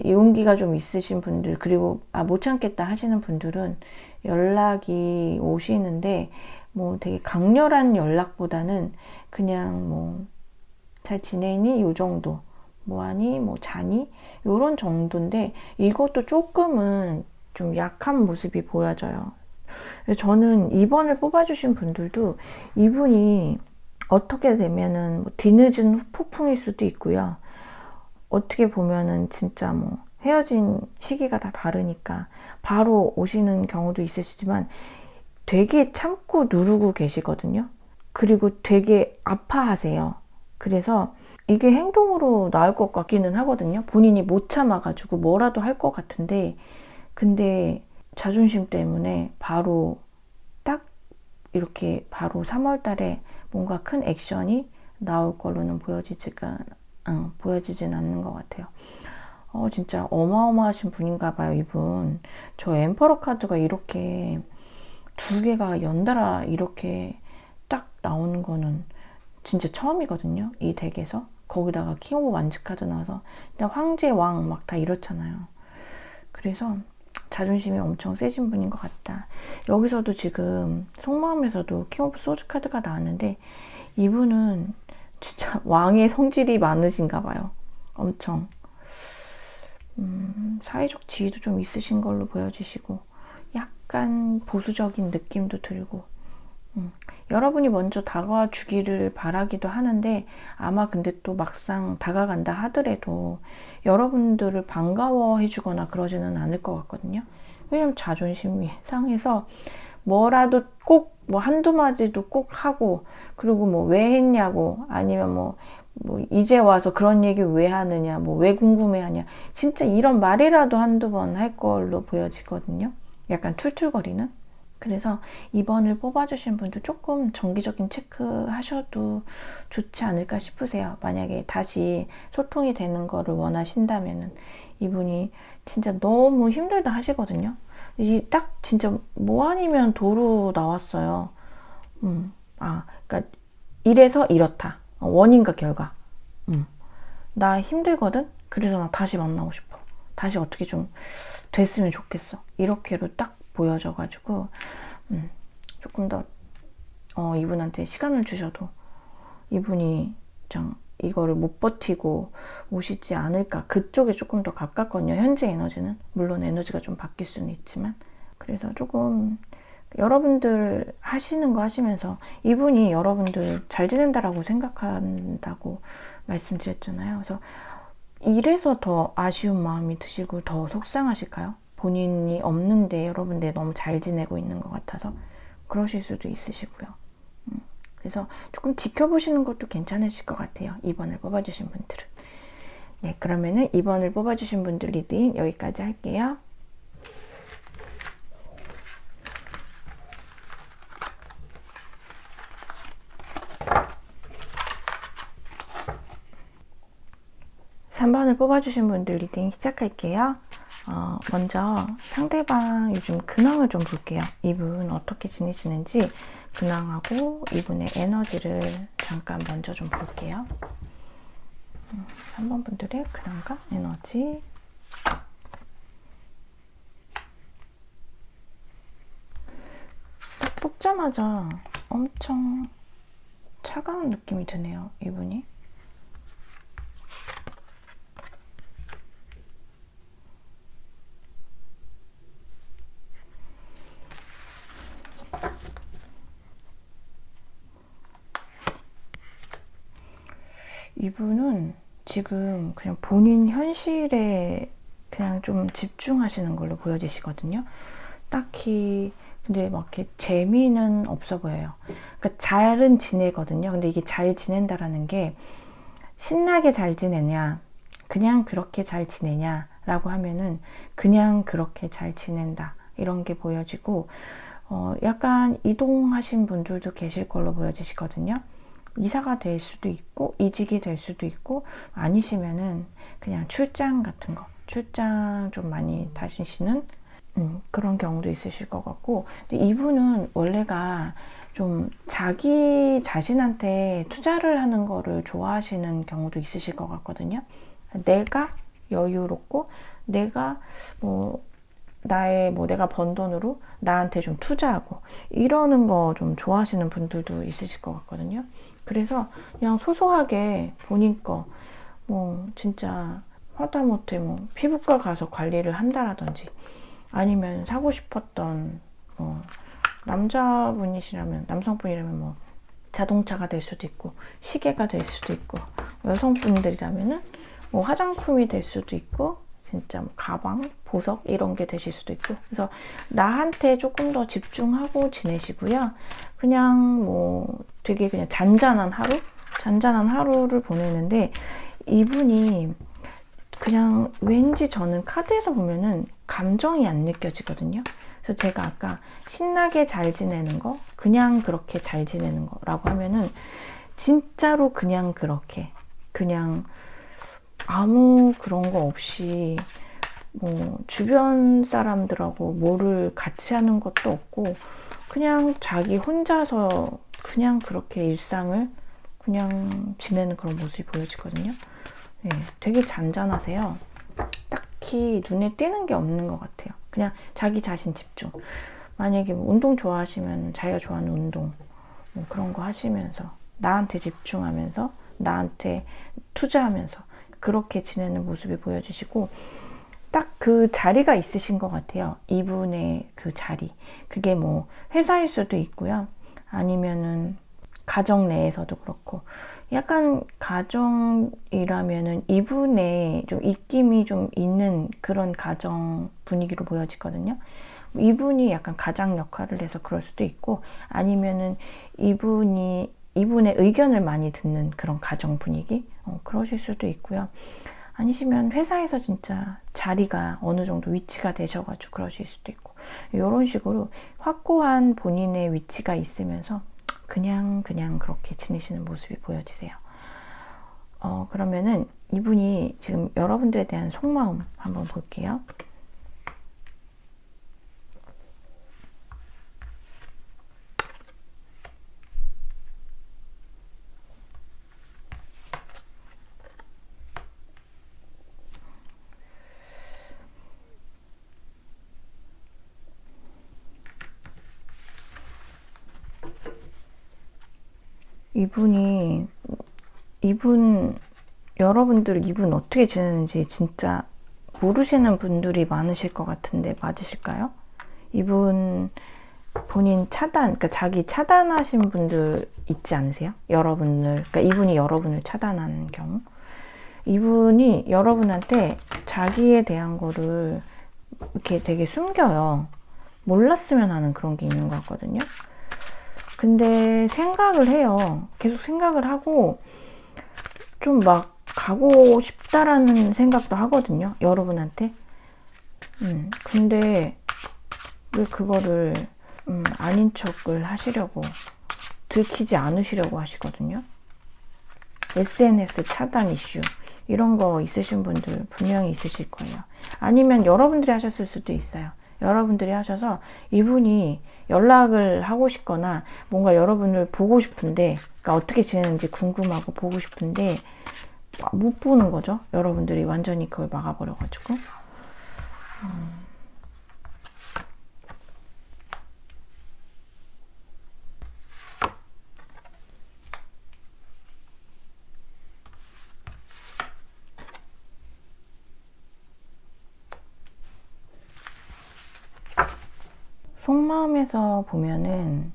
용기가 좀 있으신 분들, 그리고 못 참겠다 하시는 분들은 연락이 오시는데, 뭐 되게 강렬한 연락보다는 그냥 뭐 잘 지내니? 요 정도. 뭐하니? 뭐 자니? 요런 정도인데, 이것도 조금은 좀 약한 모습이 보여져요. 저는 2번을 뽑아주신 분들도 이분이 어떻게 되면은 뭐 뒤늦은 후폭풍일 수도 있고요. 어떻게 보면은 진짜 뭐 헤어진 시기가 다 다르니까 바로 오시는 경우도 있으시지만, 되게 참고 누르고 계시거든요. 그리고 되게 아파하세요. 그래서 이게 행동으로 나올 것 같기는 하거든요. 본인이 못 참아가지고 뭐라도 할 것 같은데, 근데 자존심 때문에 바로 딱 이렇게 바로 3월 달에 뭔가 큰 액션이 나올 걸로는 보여지진 않는 것 같아요. 진짜 어마어마하신 분인가 봐요, 이분. 저 엠퍼러 카드가 이렇게 2개가 연달아 이렇게 딱 나오는 거는 진짜 처음이거든요, 이 덱에서. 거기다가 킹 오브 완즈 카드 나와서 황제, 왕 막 다 이렇잖아요. 그래서 자존심이 엄청 세신 분인 것 같다. 여기서도 지금 속마음에서도 킹 오브 소즈 카드가 나왔는데, 이분은 진짜 왕의 성질이 많으신가 봐요. 엄청 사회적 지위도 좀 있으신 걸로 보여지시고, 약간 보수적인 느낌도 들고, 여러분이 먼저 다가와 주기를 바라기도 하는데, 아마 근데 또 막상 다가간다 하더라도 여러분들을 반가워해 주거나 그러지는 않을 것 같거든요. 왜냐면 자존심이 상해서 뭐라도 꼭 뭐 한두 마디도 꼭 하고, 그리고 뭐 왜 했냐고, 아니면 뭐 이제 와서 그런 얘기 왜 하느냐, 뭐 왜 궁금해하냐, 진짜 이런 말이라도 한두 번 할 걸로 보여지거든요. 약간 툴툴거리는. 그래서 2번을 뽑아주신 분들 조금 정기적인 체크 하셔도 좋지 않을까 싶으세요. 만약에 다시 소통이 되는 거를 원하신다면은. 이분이 진짜 너무 힘들다 하시거든요. 이 딱 진짜 뭐 아니면 도로 나왔어요. 그러니까 이래서 이렇다. 원인과 결과. 나 힘들거든? 그래서 나 다시 만나고 싶어. 다시 어떻게 좀 됐으면 좋겠어. 이렇게로 딱 보여져가지고 조금 더 이분한테 시간을 주셔도 이분이 이거를 못 버티고 오시지 않을까. 그쪽에 조금 더 가깝거든요. 현재 에너지는. 물론 에너지가 좀 바뀔 수는 있지만. 그래서 조금 여러분들 하시는 거 하시면서 이분이 여러분들 잘 지낸다라고 생각한다고 말씀드렸잖아요. 그래서 이래서 더 아쉬운 마음이 드시고 더 속상하실까요? 본인이 없는데 여러분들 너무 잘 지내고 있는 것 같아서 그러실 수도 있으시고요. 그래서 조금 지켜보시는 것도 괜찮으실 것 같아요. 2번을 뽑아주신 분들은. 네, 그러면은 2번을 뽑아주신 분들 리딩 여기까지 할게요. (3번을) 뽑아주신 분들 리딩 시작할게요. 먼저 상대방 요즘 근황을 좀 볼게요. 이분 어떻게 지내시는지 근황하고 이분의 에너지를 잠깐 먼저 좀 볼게요. 3번 분들의 근황과 에너지. 딱 뽑자마자 엄청 차가운 느낌이 드네요. 이분이. 이분은 지금 그냥 본인 현실에 그냥 좀 집중하시는 걸로 보여지시거든요. 딱히 근데 막 이렇게 재미는 없어 보여요. 그러니까 잘은 지내거든요. 근데 이게 잘 지낸다라는 게 신나게 잘 지내냐, 그냥 그렇게 잘 지내냐 라고 하면은 그냥 그렇게 잘 지낸다 이런 게 보여지고, 약간 이동하신 분들도 계실 걸로 보여지시거든요. 이사가 될 수도 있고 이직이 될 수도 있고, 아니시면은 그냥 출장 같은 거, 출장 좀 많이 다니시는 그런 경우도 있으실 것 같고, 근데 이분은 원래가 좀 자기 자신한테 투자를 하는 거를 좋아하시는 경우도 있으실 것 같거든요. 내가 여유롭고 내가 내가 번 돈으로 나한테 좀 투자하고 이러는 거 좀 좋아하시는 분들도 있으실 것 같거든요. 그래서 그냥 소소하게 본인 거 진짜 하다못해 피부과 가서 관리를 한다라든지, 아니면 사고 싶었던 남자분이시라면, 남성분이라면 자동차가 될 수도 있고 시계가 될 수도 있고, 여성분들이라면은 화장품이 될 수도 있고, 진짜 가방, 보석 이런 게 되실 수도 있고. 그래서 나한테 조금 더 집중하고 지내시고요. 그냥 되게 그냥 잔잔한 하루를 보내는데, 이분이 그냥 왠지 저는 카드에서 보면은 감정이 안 느껴지거든요. 그래서 제가 아까 신나게 잘 지내는 거, 그냥 그렇게 잘 지내는 거라고 하면은 진짜로 그냥 그렇게, 그냥 아무 그런 거 없이 주변 사람들하고 뭐를 같이 하는 것도 없고 그냥 자기 혼자서 그냥 그렇게 일상을 그냥 지내는 그런 모습이 보여지거든요. 네, 되게 잔잔하세요. 딱히 눈에 띄는 게 없는 것 같아요. 그냥 자기 자신 집중. 만약에 운동 좋아하시면 자기가 좋아하는 운동 그런 거 하시면서 나한테 집중하면서 나한테 투자하면서 그렇게 지내는 모습이 보여지시고, 딱 그 자리가 있으신 것 같아요. 이분의 그 자리. 그게 회사일 수도 있고요. 아니면은 가정 내에서도 그렇고, 약간 가정이라면은 이분의 좀 입김이 좀 있는 그런 가정 분위기로 보여지거든요. 이분이 약간 가장 역할을 해서 그럴 수도 있고, 아니면은 이분의 의견을 많이 듣는 그런 가정 분위기, 그러실 수도 있고요. 아니시면 회사에서 진짜 자리가 어느 정도 위치가 되셔가지고 그러실 수도 있고, 이런 식으로 확고한 본인의 위치가 있으면서 그냥 그렇게 지내시는 모습이 보여지세요. 그러면은 이분이 지금 여러분들에 대한 속마음 한번 볼게요. 여러분들 이분 어떻게 지내는지 진짜 모르시는 분들이 많으실 것 같은데 맞으실까요? 이분 본인 그러니까 자기 차단하신 분들 있지 않으세요? 그러니까 이분이 여러분을 차단하는 경우. 이분이 여러분한테 자기에 대한 거를 이렇게 되게 숨겨요. 몰랐으면 하는 그런 게 있는 것 같거든요. 근데 생각을 해요. 계속 생각을 하고 좀 막 가고 싶다라는 생각도 하거든요. 여러분한테. 근데 왜 그거를 아닌 척을 하시려고, 들키지 않으시려고 하시거든요. SNS 차단 이슈 이런 거 있으신 분들 분명히 있으실 거예요. 아니면 여러분들이 하셨을 수도 있어요. 여러분들이 하셔서 이분이 연락을 하고 싶거나 뭔가 여러분을 보고 싶은데, 그러니까 어떻게 지내는지 궁금하고 보고 싶은데 못 보는 거죠. 여러분들이 완전히 그걸 막아버려가지고. 속마음에서 보면은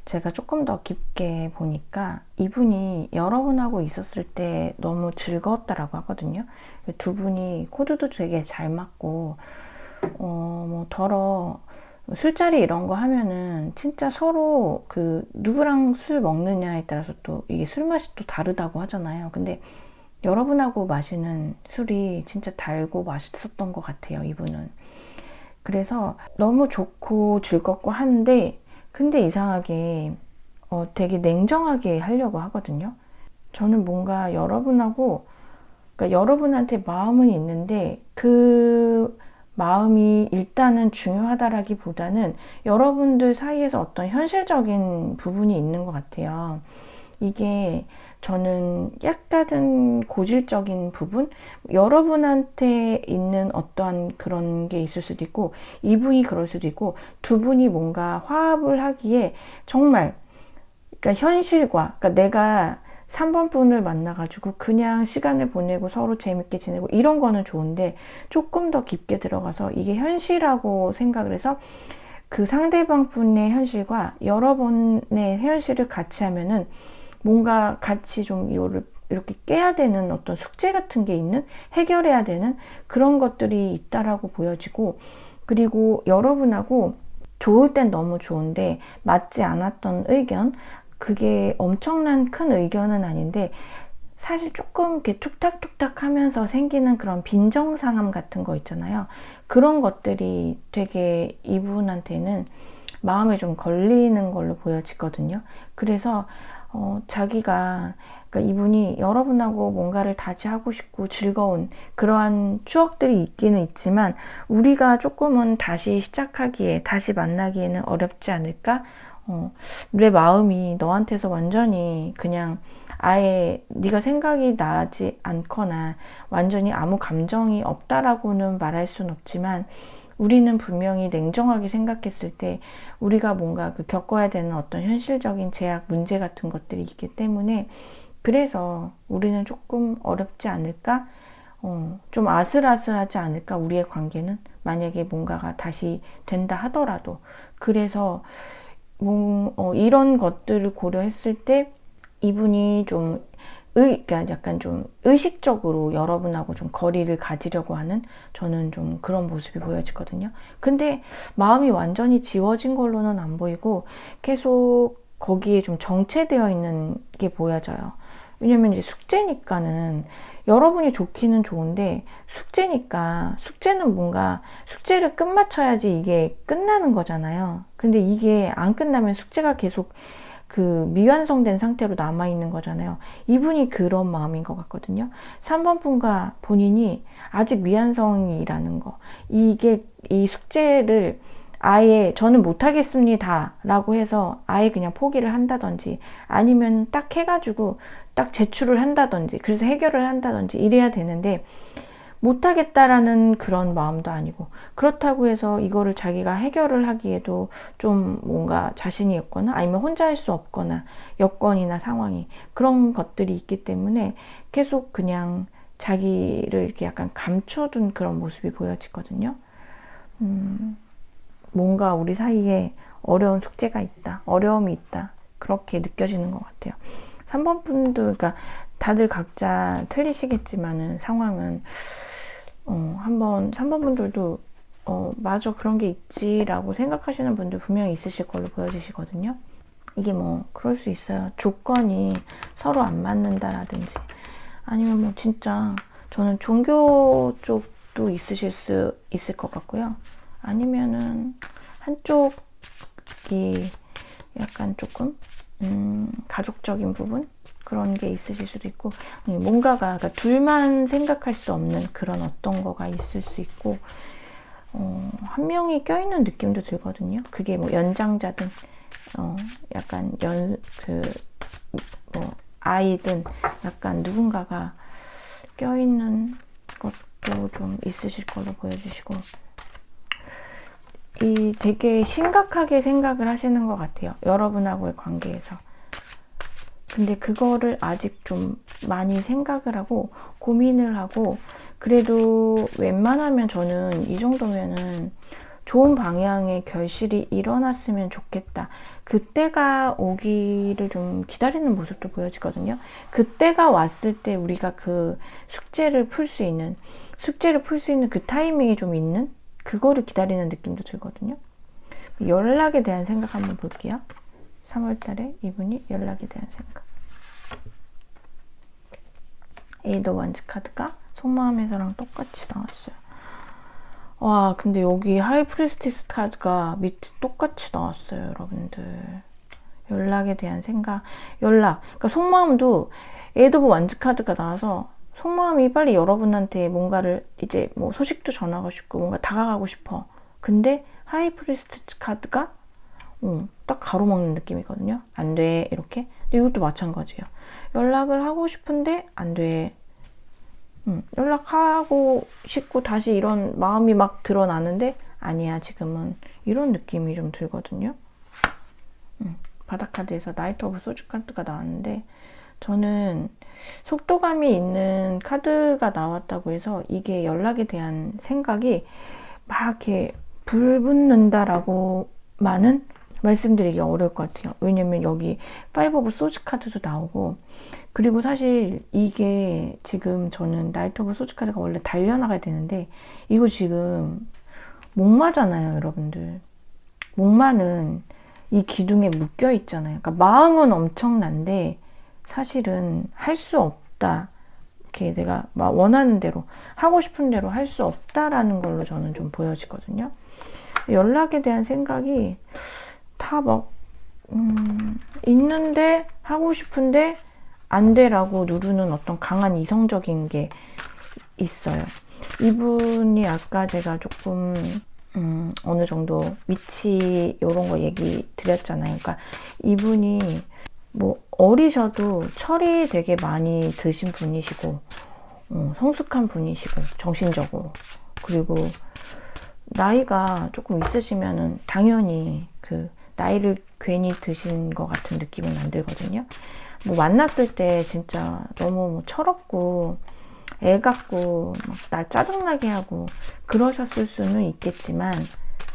제가 조금 더 깊게 보니까 이분이 여러분하고 있었을 때 너무 즐거웠다라고 하거든요. 두 분이 코드도 되게 잘 맞고, 술자리 이런 거 하면은 진짜 서로 그 누구랑 술 먹느냐에 따라서 또 이게 술 맛이 또 다르다고 하잖아요. 근데 여러분하고 마시는 술이 진짜 달고 맛있었던 것 같아요, 이분은. 그래서 너무 좋고 즐겁고 한데, 근데 이상하게 되게 냉정하게 하려고 하거든요. 저는 뭔가 그러니까 여러분한테 마음은 있는데 그 마음이 일단은 중요하다라기보다는 여러분들 사이에서 어떤 현실적인 부분이 있는 것 같아요. 이게 저는 약간은 고질적인 부분? 여러분한테 있는 어떠한 그런 게 있을 수도 있고, 이분이 그럴 수도 있고, 두 분이 뭔가 화합을 하기에 정말, 그러니까 현실과, 그러니까 내가 3번 분을 만나가지고 그냥 시간을 보내고 서로 재밌게 지내고 이런 거는 좋은데, 조금 더 깊게 들어가서 이게 현실이라고 생각을 해서 그 상대방 분의 현실과 여러분의 현실을 같이 하면은 뭔가 같이 좀 이거를 이렇게 깨야 되는 어떤 숙제 같은 게 있는, 해결해야 되는 그런 것들이 있다라고 보여지고, 그리고 여러분하고 좋을 땐 너무 좋은데 맞지 않았던 의견, 그게 엄청난 큰 의견은 아닌데 사실 조금 이렇게 툭탁툭탁 하면서 생기는 그런 빈정상함 같은 거 있잖아요. 그런 것들이 되게 이분한테는 마음에 좀 걸리는 걸로 보여지거든요. 그래서 그러니까 이분이 여러분하고 뭔가를 다시 하고 싶고 즐거운 그러한 추억들이 있기는 있지만 우리가 조금은 다시 시작하기에, 다시 만나기에는 어렵지 않을까? 내 마음이 너한테서 완전히 그냥 아예 네가 생각이 나지 않거나 완전히 아무 감정이 없다라고는 말할 순 없지만 우리는 분명히 냉정하게 생각했을 때 우리가 뭔가 그 겪어야 되는 어떤 현실적인 제약, 문제 같은 것들이 있기 때문에 그래서 우리는 조금 어렵지 않을까? 좀 아슬아슬하지 않을까? 우리의 관계는 만약에 뭔가가 다시 된다 하더라도. 그래서 이런 것들을 고려했을 때 이분이 그러니까 약간 좀 의식적으로 여러분하고 좀 거리를 가지려고 하는, 저는 좀 그런 모습이 보여지거든요. 근데 마음이 완전히 지워진 걸로는 안 보이고 계속 거기에 좀 정체되어 있는 게 보여져요. 왜냐면 이제 숙제니까는 여러분이 좋기는 좋은데 숙제는 뭔가 숙제를 끝마쳐야지 이게 끝나는 거잖아요. 근데 이게 안 끝나면 숙제가 계속 그 미완성된 상태로 남아있는 거잖아요. 이분이 그런 마음인 것 같거든요. 3번 분과 본인이 아직 미완성이라는 거, 이 숙제를 아예 저는 못하겠습니다 라고 해서 아예 그냥 포기를 한다든지 아니면 딱 해가지고 딱 제출을 한다든지 그래서 해결을 한다든지 이래야 되는데 못하겠다라는 그런 마음도 아니고, 그렇다고 해서 이거를 자기가 해결을 하기에도 좀 뭔가 자신이 없거나 아니면 혼자 할 수 없거나 여건이나 상황이 그런 것들이 있기 때문에 계속 그냥 자기를 이렇게 약간 감춰둔 그런 모습이 보여지거든요. 뭔가 우리 사이에 어려운 숙제가 있다, 어려움이 있다, 그렇게 느껴지는 것 같아요. 3번 분도, 그러니까 다들 각자 틀리시겠지만은 상황은 3번 분들도 맞아, 그런 게 있지라고 생각하시는 분들 분명히 있으실 걸로 보여지시거든요. 이게 뭐 그럴 수 있어요. 조건이 서로 안 맞는다라든지, 아니면 뭐 진짜 저는 종교 쪽도 있으실 수 있을 것 같고요. 아니면은 한쪽이 약간 조금 가족적인 부분, 그런 게 있으실 수도 있고, 뭔가가, 그러니까 둘만 생각할 수 없는 그런 어떤 거가 있을 수 있고, 한 명이 껴있는 느낌도 들거든요. 그게 뭐 연장자든 약간 뭐 아이든 약간 누군가가 껴있는 것도 좀 있으실 걸로 보여주시고, 이 되게 심각하게 생각을 하시는 것 같아요. 여러분하고의 관계에서. 근데 그거를 아직 좀 많이 생각을 하고 고민을 하고, 그래도 웬만하면 저는 이 정도면은 좋은 방향의 결실이 일어났으면 좋겠다, 그때가 오기를 좀 기다리는 모습도 보여지거든요. 그때가 왔을 때 우리가 그 숙제를 풀 수 있는 그 타이밍이 좀 있는, 그거를 기다리는 느낌도 들거든요. 연락에 대한 생각 한번 볼게요. 3월달에 이분이 연락에 대한 생각. 에이드 원즈 카드가 속마음에서랑 똑같이 나왔어요. 와, 근데 여기 하이 프리스티스 카드가 밑에 똑같이 나왔어요, 여러분들. 연락에 대한 생각, 그러니까 속마음도 에이드 오브 원즈 카드가 나와서 속마음이 빨리 여러분한테 뭔가를 이제 뭐 소식도 전하고 싶고 뭔가 다가가고 싶어. 근데 하이 프리스티스 카드가 딱 가로막는 느낌이거든요. 안 돼, 이렇게. 근데 이것도 마찬가지예요. 연락을 하고 싶은데 안 돼. 연락하고 싶고 다시 이런 마음이 막 드러나는데 아니야, 지금은. 이런 느낌이 좀 들거든요. 바닥카드에서 나이트 오브 소주 카드가 나왔는데, 저는 속도감이 있는 카드가 나왔다고 해서 이게 연락에 대한 생각이 막 이렇게 불붙는다라고만은 말씀드리기 어려울 것 같아요. 왜냐면 여기 파이브 오브 소주 카드도 나오고, 그리고 사실 이게 지금 저는 나이트 오브 소주 카드가 원래 달려나가야 되는데 이거 지금 목마잖아요, 여러분들. 목마는 이 기둥에 묶여 있잖아요. 그러니까 마음은 엄청난데 사실은 할 수 없다. 이렇게 내가 원하는 대로, 하고 싶은 대로 할 수 없다라는 걸로 저는 좀 보여지거든요. 연락에 대한 생각이 다 막 있는데 하고 싶은데 안 돼라고 누르는 어떤 강한 이성적인 게 있어요. 이분이 아까 제가 조금 어느 정도 위치 이런 거 얘기 드렸잖아요. 그러니까 이분이 뭐 어리셔도 철이 되게 많이 드신 분이시고 성숙한 분이시고 정신적으로, 그리고 나이가 조금 있으시면은 당연히 그 나이를 괜히 드신 것 같은 느낌은 안 들거든요. 뭐 만났을 때 진짜 너무 뭐 철없고 애 같고 막 나 짜증나게 하고 그러셨을 수는 있겠지만,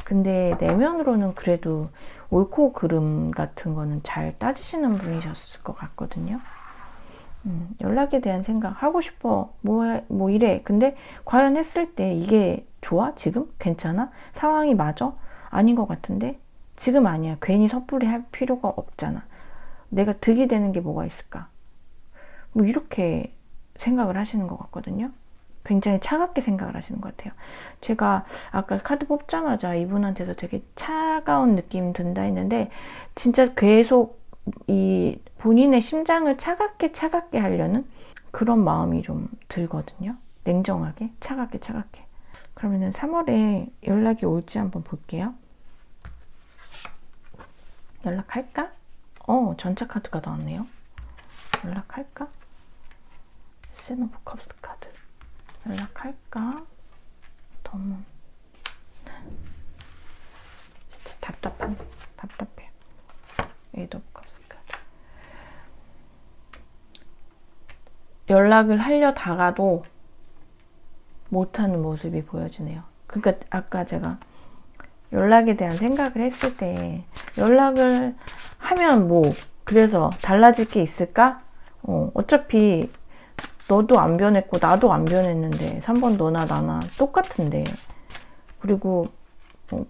근데 내면으로는 그래도 옳고 그름 같은 거는 잘 따지시는 분이셨을 것 같거든요. 연락에 대한 생각, 하고 싶어, 뭐 이래. 근데 과연 했을 때 이게 좋아? 지금? 괜찮아? 상황이 맞아? 아닌 것 같은데? 지금 아니야. 괜히 섣불리 할 필요가 없잖아. 내가 득이 되는 게 뭐가 있을까? 뭐 이렇게 생각을 하시는 것 같거든요. 굉장히 차갑게 생각을 하시는 것 같아요. 제가 아까 카드 뽑자마자 이분한테서 되게 차가운 느낌 든다 했는데, 진짜 계속 이 본인의 심장을 차갑게 하려는 그런 마음이 좀 들거든요. 냉정하게, 차갑게. 그러면은 3월에 연락이 올지 한번 볼게요. 연락할까? 전차 카드가 나왔네요. 연락할까? 세븐 오브 컵스 카드. 연락할까? 너무 진짜 답답해. 에이드 오브 컵스 카드. 연락을 하려다가도 못하는 모습이 보여지네요. 그러니까 아까 제가 연락에 대한 생각을 했을 때 연락을 하면 뭐 그래서 달라질 게 있을까? 어차피 너도 안 변했고 나도 안 변했는데 3번 너나 나나 똑같은데, 그리고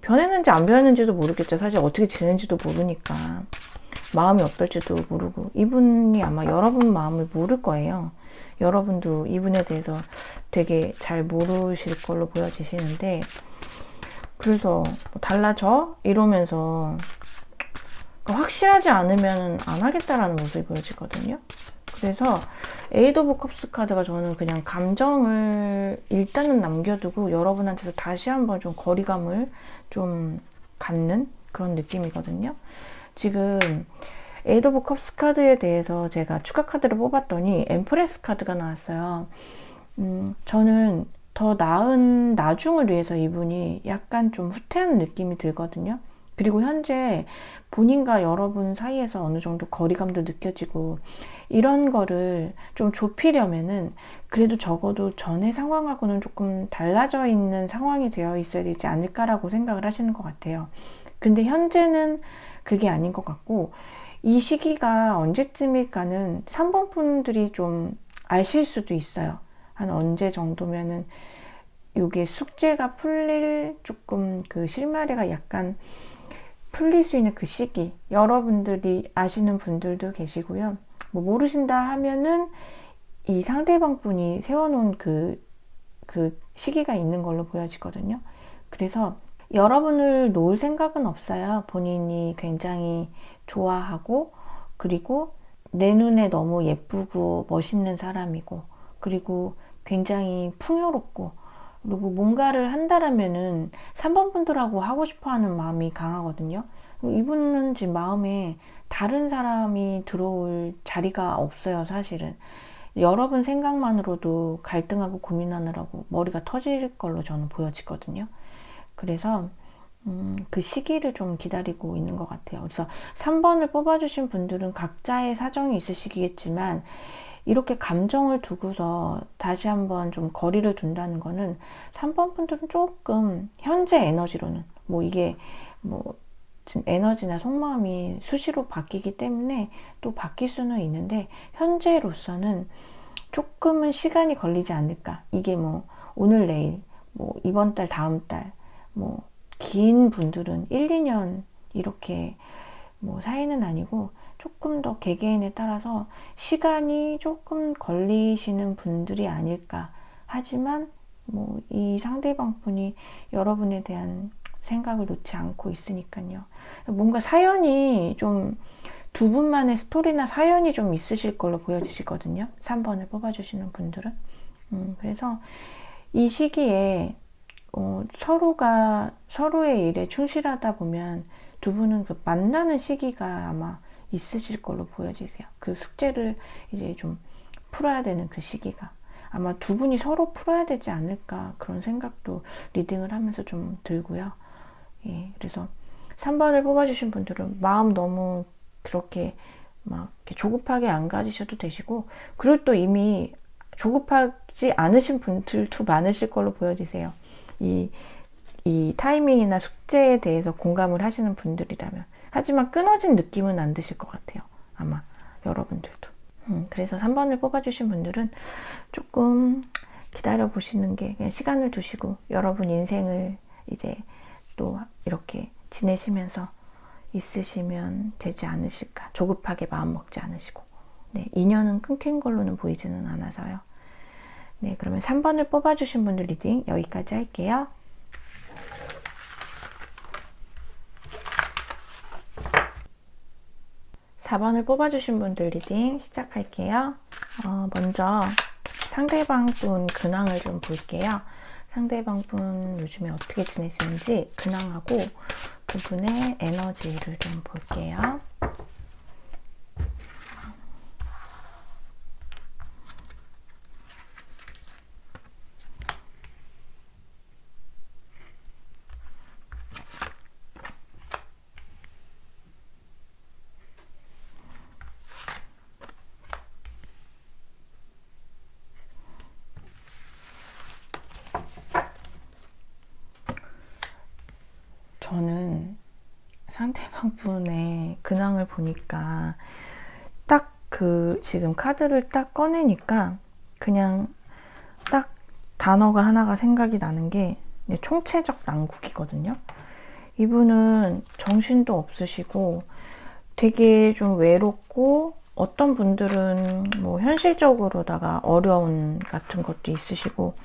변했는지 안 변했는지도 모르겠죠. 사실 어떻게 지내는지도 모르니까 마음이 어떨지도 모르고, 이분이 아마 여러분 마음을 모를 거예요. 여러분도 이분에 대해서 되게 잘 모르실 걸로 보여지시는데, 그래서 달라져? 이러면서 확실하지 않으면 안 하겠다라는 모습이 보여지거든요. 그래서 에이드 오브 컵스 카드가 저는 그냥 감정을 일단은 남겨두고 여러분한테서 다시 한번 좀 거리감을 좀 갖는 그런 느낌이거든요. 지금 에이드 오브 컵스 카드에 대해서 제가 추가 카드를 뽑았더니 엠프레스 카드가 나왔어요. 저는 더 나은 나중을 위해서 이분이 약간 좀 후퇴하는 느낌이 들거든요. 그리고 현재 본인과 여러분 사이에서 어느 정도 거리감도 느껴지고, 이런 거를 좀 좁히려면은 그래도 적어도 전의 상황하고는 조금 달라져 있는 상황이 되어 있어야 되지 않을까라고 생각을 하시는 것 같아요. 근데 현재는 그게 아닌 것 같고, 이 시기가 언제쯤일까는 3번 분들이 좀 아실 수도 있어요. 한 언제 정도면은 요게 숙제가 풀릴 조금 그 실마리가 약간 풀릴 수 있는 그 시기, 여러분들이 아시는 분들도 계시고요. 뭐 모르신다 하면은 이 상대방 분이 세워놓은 그 시기가 있는 걸로 보여지거든요. 그래서 여러분을 놓을 생각은 없어요. 본인이 굉장히 좋아하고, 그리고 내 눈에 너무 예쁘고 멋있는 사람이고, 그리고 굉장히 풍요롭고, 그리고 뭔가를 한다라면은 3번 분들하고 하고 싶어 하는 마음이 강하거든요. 이분은 지금 마음에 다른 사람이 들어올 자리가 없어요, 사실은. 여러분 생각만으로도 갈등하고 고민하느라고 머리가 터질 걸로 저는 보여지거든요. 그래서 그 시기를 좀 기다리고 있는 것 같아요. 그래서 3번을 뽑아주신 분들은 각자의 사정이 있으시겠지만, 이렇게 감정을 두고서 다시 한번 좀 거리를 둔다는 거는 3번 분들은 조금 현재 에너지로는 뭐 이게 뭐 지금 에너지나 속마음이 수시로 바뀌기 때문에 또 바뀔 수는 있는데, 현재로서는 조금은 시간이 걸리지 않을까. 이게 뭐 오늘 내일 뭐 이번 달 다음 달 뭐 긴 분들은 1, 2년 이렇게 뭐 사이는 아니고 조금 더 개개인에 따라서 시간이 조금 걸리시는 분들이 아닐까. 하지만 뭐 이 상대방 분이 여러분에 대한 생각을 놓지 않고 있으니까요. 뭔가 사연이 좀 두 분만의 스토리나 사연이 좀 있으실 걸로 보여지시거든요. 3번을 뽑아주시는 분들은. 그래서 이 시기에 서로가 서로의 일에 충실하다 보면 두 분은 그 만나는 시기가 아마 있으실 걸로 보여지세요. 그 숙제를 이제 좀 풀어야 되는 그 시기가 아마 두 분이 서로 풀어야 되지 않을까, 그런 생각도 리딩을 하면서 좀 들고요. 예, 그래서 3번을 뽑아주신 분들은 마음 너무 그렇게 막 이렇게 조급하게 안 가지셔도 되시고, 그리고 또 이미 조급하지 않으신 분들도 많으실 걸로 보여지세요. 이 타이밍이나 숙제에 대해서 공감을 하시는 분들이라면. 하지만 끊어진 느낌은 안 드실 것 같아요, 아마 여러분들도. 그래서 3번을 뽑아주신 분들은 조금 기다려 보시는 게, 그냥 시간을 두시고 여러분 인생을 이제 또 이렇게 지내시면서 있으시면 되지 않으실까. 조급하게 마음 먹지 않으시고. 네, 인연은 끊긴 걸로는 보이지는 않아서요. 네, 그러면 3번을 뽑아주신 분들 리딩 여기까지 할게요. (4번을) 뽑아주신 분들 리딩 시작할게요. 먼저 상대방 분 근황을 좀 볼게요. 상대방 분 요즘에 어떻게 지내시는지 근황하고 그분의 에너지를 좀 볼게요. 저는 상대방 분의 근황을 보니까 딱 그 지금 카드를 딱 꺼내니까 그냥 딱 단어가 하나가 생각이 나는 게 총체적 난국이거든요. 이분은 정신도 없으시고 되게 좀 외롭고 어떤 분들은 뭐 현실적으로다가 어려운 같은 것도 있으시고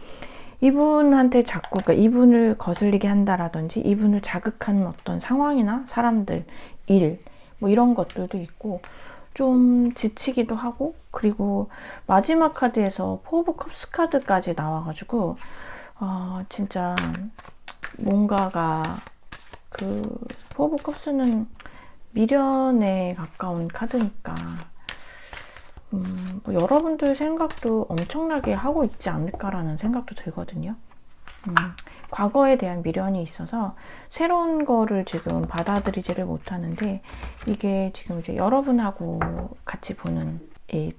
이분한테 자꾸 그러니까 이분을 거슬리게 한다라든지 이분을 자극하는 어떤 상황이나 사람들, 일 뭐 이런 것들도 있고 좀 지치기도 하고 그리고 마지막 카드에서 포 오브 컵스 카드까지 나와가지고 진짜 뭔가가 그 포 오브 컵스는 미련에 가까운 카드니까 뭐 여러분들 생각도 엄청나게 하고 있지 않을까라는 생각도 들거든요. 과거에 대한 미련이 있어서 새로운 거를 지금 받아들이지를 못하는데 이게 지금 이제 여러분하고 같이 보는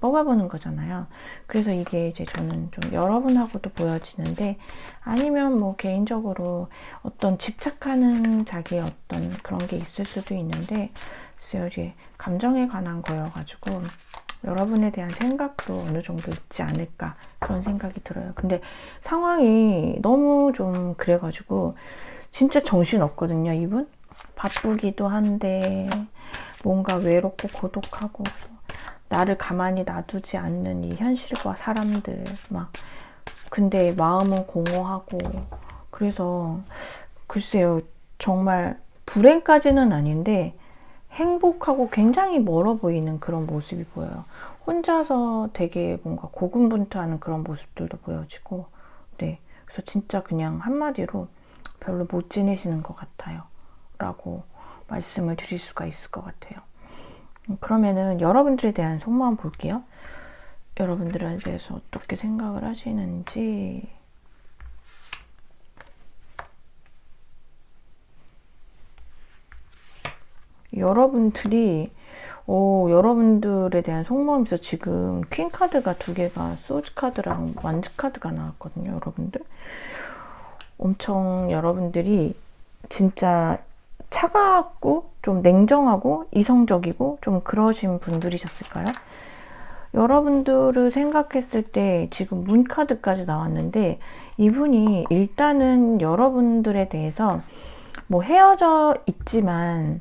뽑아보는 거잖아요. 그래서 이게 이제 저는 좀 여러분하고도 보여지는데 아니면 뭐 개인적으로 어떤 집착하는 자기의 어떤 그런 게 있을 수도 있는데 글쎄요, 이제 감정에 관한 거여가지고 여러분에 대한 생각도 어느 정도 있지 않을까 그런 생각이 들어요. 근데 상황이 너무 좀 그래가지고 진짜 정신 없거든요, 이분. 바쁘기도 한데 뭔가 외롭고 고독하고 나를 가만히 놔두지 않는 이 현실과 사람들 막 근데 마음은 공허하고 그래서 글쎄요, 정말 불행까지는 아닌데 행복하고 굉장히 멀어 보이는 그런 모습이 보여요. 혼자서 되게 뭔가 고군분투하는 그런 모습들도 보여지고, 네. 그래서 진짜 그냥 한마디로 별로 못 지내시는 것 같아요. 라고 말씀을 드릴 수가 있을 것 같아요. 그러면은 여러분들에 대한 속마음 볼게요. 여러분들에 대해서 어떻게 생각을 하시는지. 여러분들이 여러분들에 대한 속마음에서 지금 퀸 카드가 두 개가 소즈 카드랑 완즈 카드가 나왔거든요. 여러분들 엄청 여러분들이 진짜 차갑고 좀 냉정하고 이성적이고 좀 그러신 분들이셨을까요? 여러분들을 생각했을 때 지금 문 카드까지 나왔는데 이분이 일단은 여러분들에 대해서 뭐 헤어져 있지만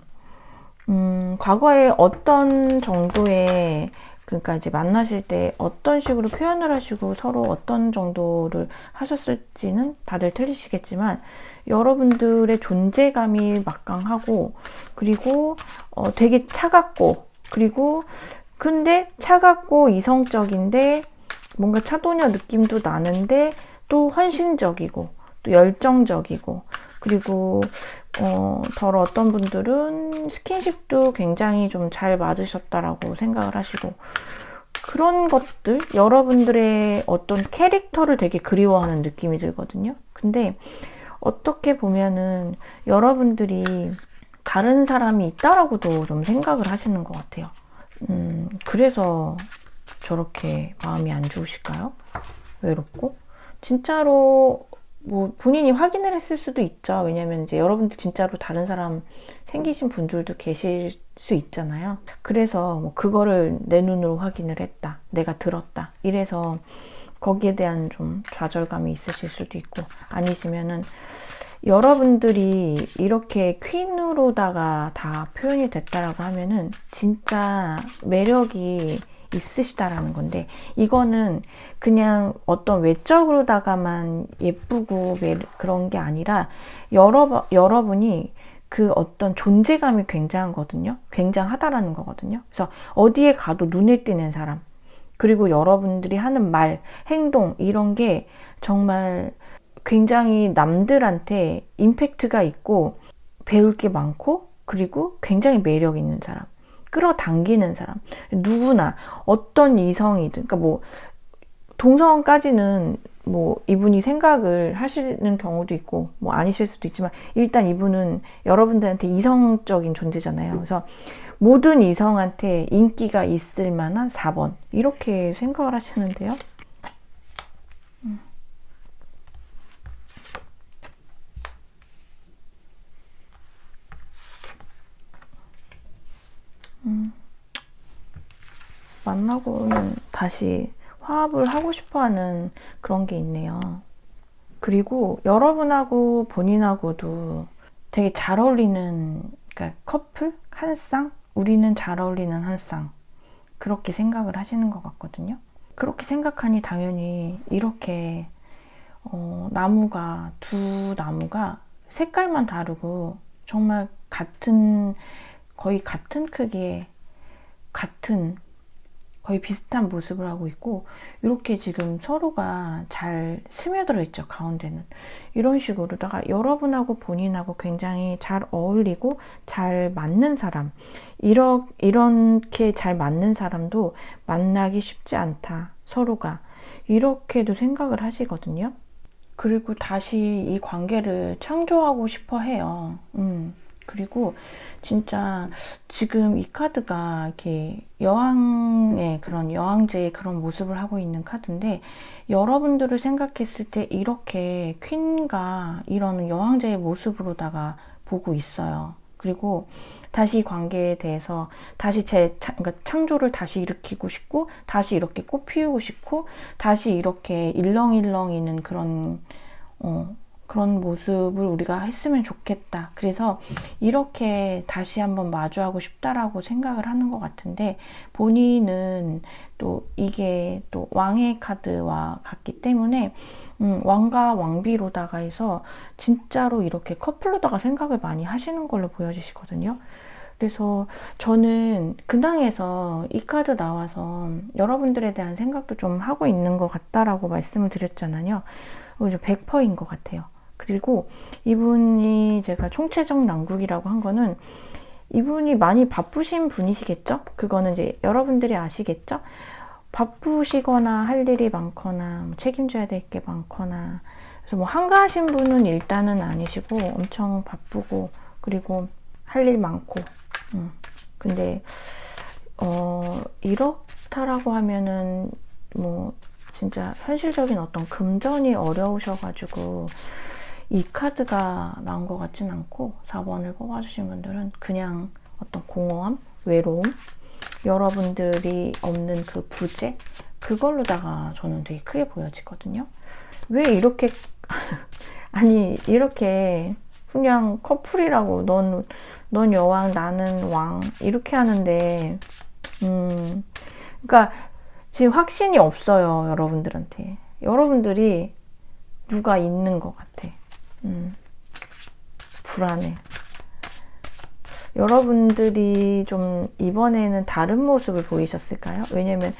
과거에 어떤 정도의 그러니까 이제 만나실 때 어떤 식으로 표현을 하시고 서로 어떤 정도를 하셨을지는 다들 틀리시겠지만 여러분들의 존재감이 막강하고 그리고 되게 차갑고 그리고 근데 차갑고 이성적인데 뭔가 차도녀 느낌도 나는데 또 헌신적이고 또 열정적이고 그리고 덜 어떤 분들은 스킨십도 굉장히 좀 잘 맞으셨다라고 생각을 하시고 그런 것들 여러분들의 어떤 캐릭터를 되게 그리워하는 느낌이 들거든요. 근데 어떻게 보면은 여러분들이 다른 사람이 있다라고도 좀 생각을 하시는 것 같아요. 그래서 저렇게 마음이 안 좋으실까요? 외롭고? 진짜로 뭐 본인이 확인을 했을 수도 있죠. 왜냐면 이제 여러분들 진짜로 다른 사람 생기신 분들도 계실 수 있잖아요. 그래서 뭐 그거를 내 눈으로 확인을 했다. 내가 들었다. 이래서 거기에 대한 좀 좌절감이 있으실 수도 있고 아니시면은 여러분들이 이렇게 퀸으로다가 다 표현이 됐다라고 하면은 진짜 매력이 있으시다라는 건데 이거는 그냥 어떤 외적으로다가만 예쁘고 그런 게 아니라 여러분이 그 어떤 존재감이 굉장하거든요. 굉장하다라는 거거든요. 그래서 어디에 가도 눈에 띄는 사람 그리고 여러분들이 하는 말, 행동 이런 게 정말 굉장히 남들한테 임팩트가 있고 배울 게 많고 그리고 굉장히 매력 있는 사람 끌어당기는 사람 누구나 어떤 이성이든 그러니까 뭐 동성까지는 뭐 이분이 생각을 하시는 경우도 있고 뭐 아니실 수도 있지만 일단 이분은 여러분들한테 이성적인 존재잖아요. 그래서 모든 이성한테 인기가 있을 만한 4번 이렇게 생각을 하시는데요. 만나고는 다시 화합을 하고 싶어하는 그런 게 있네요. 그리고 여러분하고 본인하고도 되게 잘 어울리는, 그러니까 커플? 한 쌍? 우리는 잘 어울리는 한 쌍. 그렇게 생각을 하시는 것 같거든요. 그렇게 생각하니 당연히 이렇게 나무가, 두 나무가 색깔만 다르고 정말 거의 같은 크기의 거의 비슷한 모습을 하고 있고, 이렇게 지금 서로가 잘 스며들어 있죠, 가운데는. 이런 식으로다가 여러분하고 본인하고 굉장히 잘 어울리고 잘 맞는 사람, 이렇게 잘 맞는 사람도 만나기 쉽지 않다, 서로가. 이렇게도 생각을 하시거든요. 그리고 다시 이 관계를 창조하고 싶어 해요. 그리고 진짜 지금 이 카드가 이렇게 여왕제의 그런 모습을 하고 있는 카드인데, 여러분들을 생각했을 때 이렇게 퀸과 이런 여왕제의 모습으로다가 보고 있어요. 그리고 다시 이 관계에 대해서 다시 그러니까 창조를 다시 일으키고 싶고, 다시 이렇게 꽃 피우고 싶고, 다시 이렇게 일렁일렁이는 그런 모습을 우리가 했으면 좋겠다. 그래서 이렇게 다시 한번 마주하고 싶다라고 생각을 하는 것 같은데, 본인은 또 이게 또 왕의 카드와 같기 때문에 왕과 왕비로다가 해서 진짜로 이렇게 커플로다가 생각을 많이 하시는 걸로 보여지시거든요. 그래서 저는 근황에서 이 카드 나와서 여러분들에 대한 생각도 좀 하고 있는 것 같다라고 말씀을 드렸잖아요. 100%인 것 같아요. 그리고 이분이 제가 총체적 난국이라고 한 거는, 이분이 많이 바쁘신 분이시겠죠? 그거는 이제 여러분들이 아시겠죠? 바쁘시거나 할 일이 많거나 책임져야 될 게 많거나, 그래서 뭐 한가하신 분은 일단은 아니시고 엄청 바쁘고, 그리고 할 일 많고, 근데 이렇다라고 하면은 뭐 진짜 현실적인 어떤 금전이 어려우셔가지고 이 카드가 나온 것 같진 않고, 4번을 뽑아주신 분들은 그냥 어떤 공허함, 외로움, 여러분들이 없는 그 부재, 그걸로다가 저는 되게 크게 보여지거든요. 왜 이렇게 아니 이렇게 그냥 커플이라고, 넌 여왕 나는 왕 이렇게 하는데, 그러니까 지금 확신이 없어요, 여러분들한테. 여러분들이 누가 있는 것 같아. 불안해. 여러분들이 좀 이번에는 다른 모습을 보이셨을까요? 왜냐면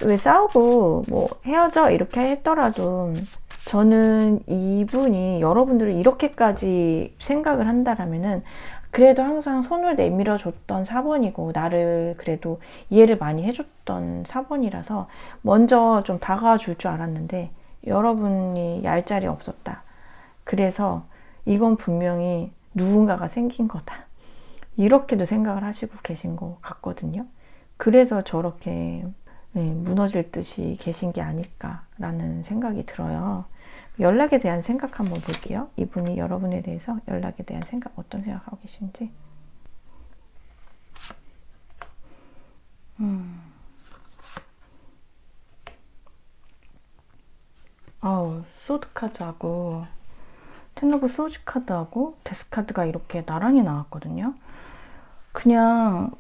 왜 싸우고 뭐 헤어져 이렇게 했더라도, 저는 이분이 여러분들을 이렇게까지 생각을 한다라면은 그래도 항상 손을 내밀어 줬던 4번이고, 나를 그래도 이해를 많이 해줬던 4번이라서 먼저 좀 다가와 줄 줄 알았는데 여러분이 얄짤이 없었다. 그래서 이건 분명히 누군가가 생긴 거다, 이렇게도 생각을 하시고 계신 것 같거든요. 그래서 저렇게 무너질 듯이 계신 게 아닐까라는 생각이 들어요. 연락에 대한 생각 한번 볼게요. 이분이 여러분에 대해서 연락에 대한 생각, 어떤 생각하고 계신지. 소드 카드하고 텐 오브 소즈 카드하고 데스 카드가 이렇게 나란히 나왔거든요. 그냥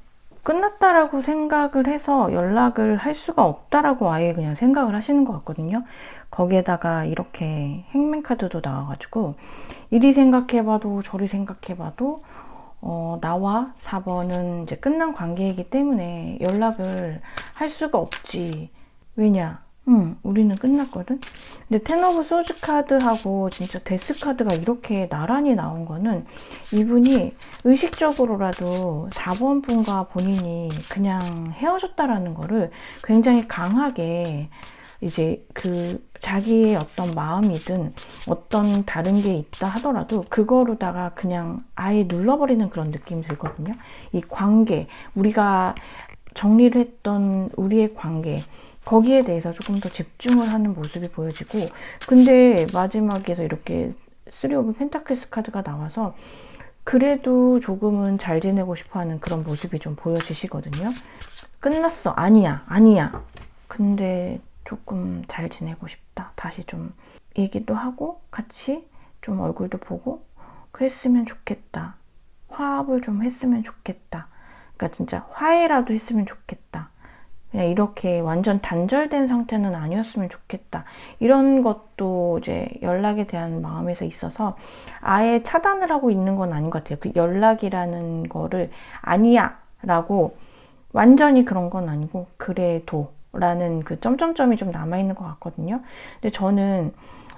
끝났다라고 생각을 해서 연락을 할 수가 없다라고 아예 그냥 생각을 하시는 것 같거든요. 거기에다가 이렇게 행맨 카드도 나와가지고, 이리 생각해봐도 저리 생각해봐도 나와 4번은 이제 끝난 관계이기 때문에 연락을 할 수가 없지. 왜냐? 우리는 끝났거든. 근데 텐 오브 소즈 카드하고 진짜 데스 카드가 이렇게 나란히 나온 거는, 이분이 의식적으로라도 4번 분과 본인이 그냥 헤어졌다라는 거를 굉장히 강하게, 이제 그 자기의 어떤 마음이든 어떤 다른 게 있다 하더라도 그거로다가 그냥 아예 눌러버리는 그런 느낌이 들거든요. 이 관계, 우리가 정리를 했던 우리의 관계, 거기에 대해서 조금 더 집중을 하는 모습이 보여지고, 근데 마지막에서 이렇게 3 오브 펜타클스 카드가 나와서 그래도 조금은 잘 지내고 싶어 하는 그런 모습이 좀 보여지시거든요. 끝났어. 아니야. 아니야. 근데 조금 잘 지내고 싶다. 다시 좀 얘기도 하고 같이 좀 얼굴도 보고 그랬으면 좋겠다. 화합을 좀 했으면 좋겠다. 그러니까 진짜 화해라도 했으면 좋겠다. 그냥 이렇게 완전 단절된 상태는 아니었으면 좋겠다. 이런 것도 이제 연락에 대한 마음에서 있어서 아예 차단을 하고 있는 건 아닌 것 같아요. 그 연락이라는 거를 아니야 라고 완전히 그런 건 아니고 그래도 라는 그 점점점이 좀 남아있는 것 같거든요. 근데 저는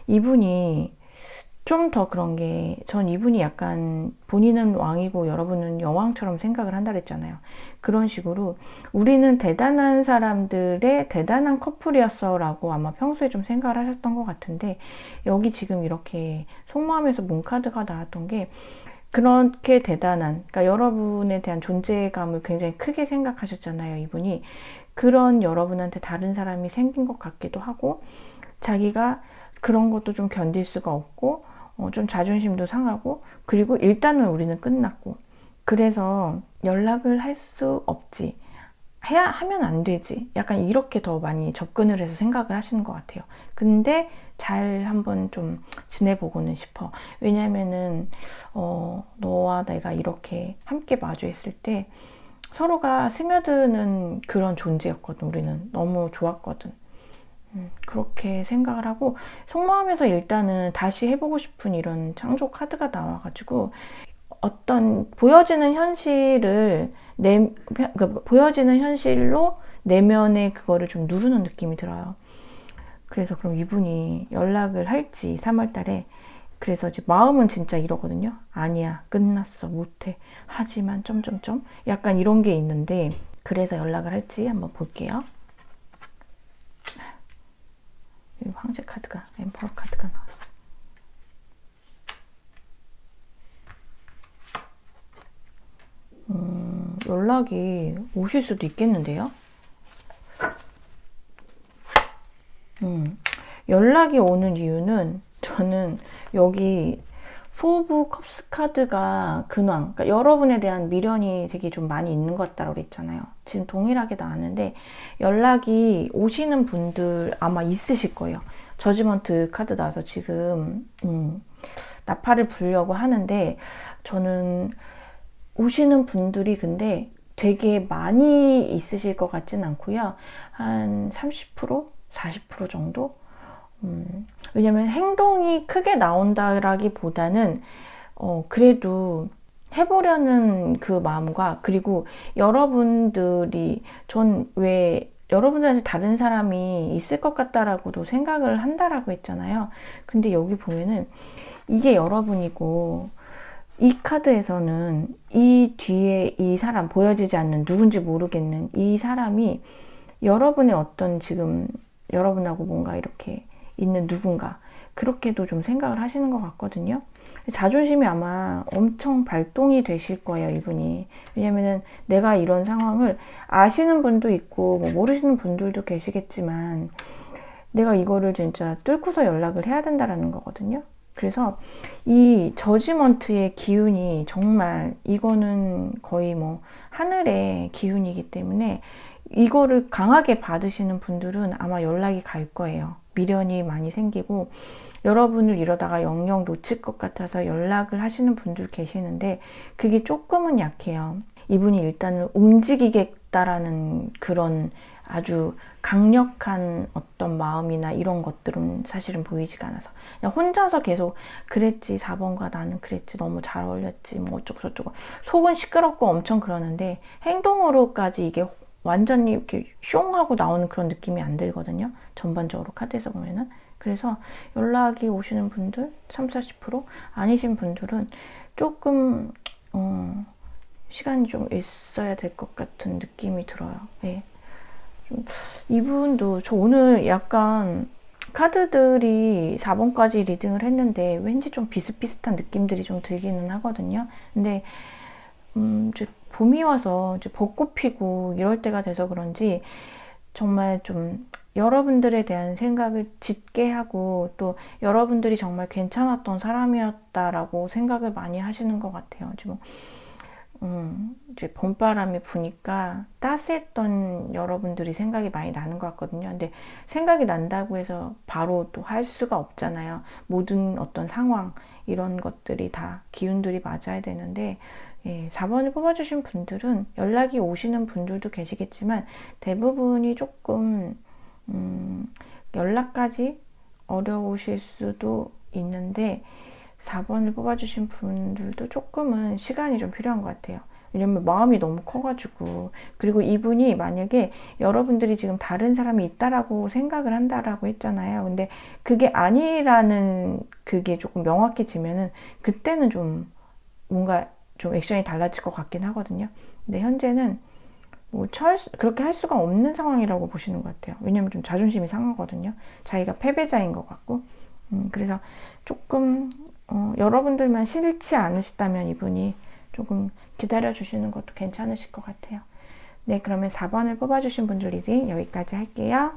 이분이 좀 더 그런 게, 전 이분이 약간 본인은 왕이고 여러분은 여왕처럼 생각을 한다 그랬잖아요. 그런 식으로 우리는 대단한 사람들의 대단한 커플이었어 라고 아마 평소에 좀 생각을 하셨던 것 같은데, 여기 지금 이렇게 속마음에서 문카드가 나왔던 게 그렇게 대단한, 그러니까 여러분에 대한 존재감을 굉장히 크게 생각하셨잖아요, 이분이. 그런 여러분한테 다른 사람이 생긴 것 같기도 하고, 자기가 그런 것도 좀 견딜 수가 없고, 좀 자존심도 상하고, 그리고 일단은 우리는 끝났고, 그래서 연락을 할 수 없지, 하면 안 되지, 약간 이렇게 더 많이 접근을 해서 생각을 하시는 것 같아요. 근데 잘 한번 좀 지내보고는 싶어. 왜냐면은 너와 내가 이렇게 함께 마주했을 때 서로가 스며드는 그런 존재였거든. 우리는 너무 좋았거든. 그렇게 생각을 하고, 속마음에서 일단은 다시 해보고 싶은 이런 창조 카드가 나와가지고, 어떤 보여지는 현실을 보여지는 현실로 내면의 그거를 좀 누르는 느낌이 들어요. 그래서 그럼 이분이 연락을 할지 3월 달에, 그래서 이제 마음은 진짜 이러거든요. 아니야, 끝났어, 못해, 하지만 점점점 약간 이런 게 있는데, 그래서 연락을 할지 한번 볼게요. 황제 카드가, 엠퍼러 카드가 나왔어. 연락이 오실 수도 있겠는데요. 연락이 오는 이유는, 저는 여기 포브 컵스 카드가 근황, 그러니까 여러분에 대한 미련이 되게 좀 많이 있는 것 같다고 그랬잖아요. 지금 동일하게 나왔는데 연락이 오시는 분들 아마 있으실 거예요. 저지먼트 카드 나와서 지금 나팔을 불려고 하는데, 저는 오시는 분들이 근데 되게 많이 있으실 것 같진 않고요. 한 30%? 40% 정도? 왜냐면 행동이 크게 나온다라기보다는 그래도 해보려는 그 마음과, 그리고 여러분들이, 전 왜 여러분들한테 다른 사람이 있을 것 같다라고도 생각을 한다라고 했잖아요. 근데 여기 보면은 이게 여러분이고, 이 카드에서는 이 뒤에 이 사람, 보여지지 않는 누군지 모르겠는 이 사람이 여러분의 어떤 지금 여러분하고 뭔가 이렇게 있는 누군가, 그렇게도 좀 생각을 하시는 것 같거든요. 자존심이 아마 엄청 발동이 되실 거예요, 이분이. 왜냐면은 내가 이런 상황을 아시는 분도 있고 뭐 모르시는 분들도 계시겠지만, 내가 이거를 진짜 뚫고서 연락을 해야 된다라는 거거든요. 그래서 이 저지먼트의 기운이 정말, 이거는 거의 뭐 하늘의 기운이기 때문에 이거를 강하게 받으시는 분들은 아마 연락이 갈 거예요. 미련이 많이 생기고, 여러분을 이러다가 영영 놓칠 것 같아서 연락을 하시는 분들 계시는데, 그게 조금은 약해요. 이분이 일단은 움직이겠다라는 그런 아주 강력한 어떤 마음이나 이런 것들은 사실은 보이지가 않아서, 그냥 혼자서 계속 그랬지, 4번과 나는 그랬지, 너무 잘 어울렸지, 뭐 어쩌고 저쩌고, 속은 시끄럽고 엄청 그러는데 행동으로까지 이게 완전히 이렇게 숑 하고 나오는 그런 느낌이 안 들거든요, 전반적으로 카드에서 보면은. 그래서 연락이 오시는 분들 30-40%, 아니신 분들은 조금 시간이 좀 있어야 될 것 같은 느낌이 들어요. 네. 이분도, 저 오늘 약간 카드들이 4번까지 리딩을 했는데 왠지 좀 비슷비슷한 느낌들이 좀 들기는 하거든요. 근데 이제 봄이 와서 이제 벚꽃 피고 이럴 때가 돼서 그런지 정말 좀 여러분들에 대한 생각을 짙게 하고 또 여러분들이 정말 괜찮았던 사람이었다라고 생각을 많이 하시는 것 같아요. 지금 이제 봄바람이 부니까 따스했던 여러분들이 생각이 많이 나는 것 같거든요. 근데 생각이 난다고 해서 바로 또 할 수가 없잖아요. 모든 어떤 상황 이런 것들이 다 기운들이 맞아야 되는데 4번을 뽑아주신 분들은 연락이 오시는 분들도 계시겠지만 대부분이 조금 연락까지 어려우실 수도 있는데 4번을 뽑아주신 분들도 조금은 시간이 좀 필요한 것 같아요. 왜냐면 마음이 너무 커가지고, 그리고 이분이 만약에 여러분들이 지금 다른 사람이 있다라고 생각을 한다라고 했잖아요. 근데 그게 아니라는 그게 조금 명확해지면은 그때는 좀 뭔가 좀 액션이 달라질 것 같긴 하거든요. 근데 현재는 뭐 그렇게 할 수가 없는 상황이라고 보시는 것 같아요. 왜냐면 좀 자존심이 상하거든요. 자기가 패배자인 것 같고. 그래서 조금 여러분들만 싫지 않으시다면 이분이 조금 기다려 주시는 것도 괜찮으실 것 같아요. 네, 그러면 4번을 뽑아주신 분들 리딩 여기까지 할게요.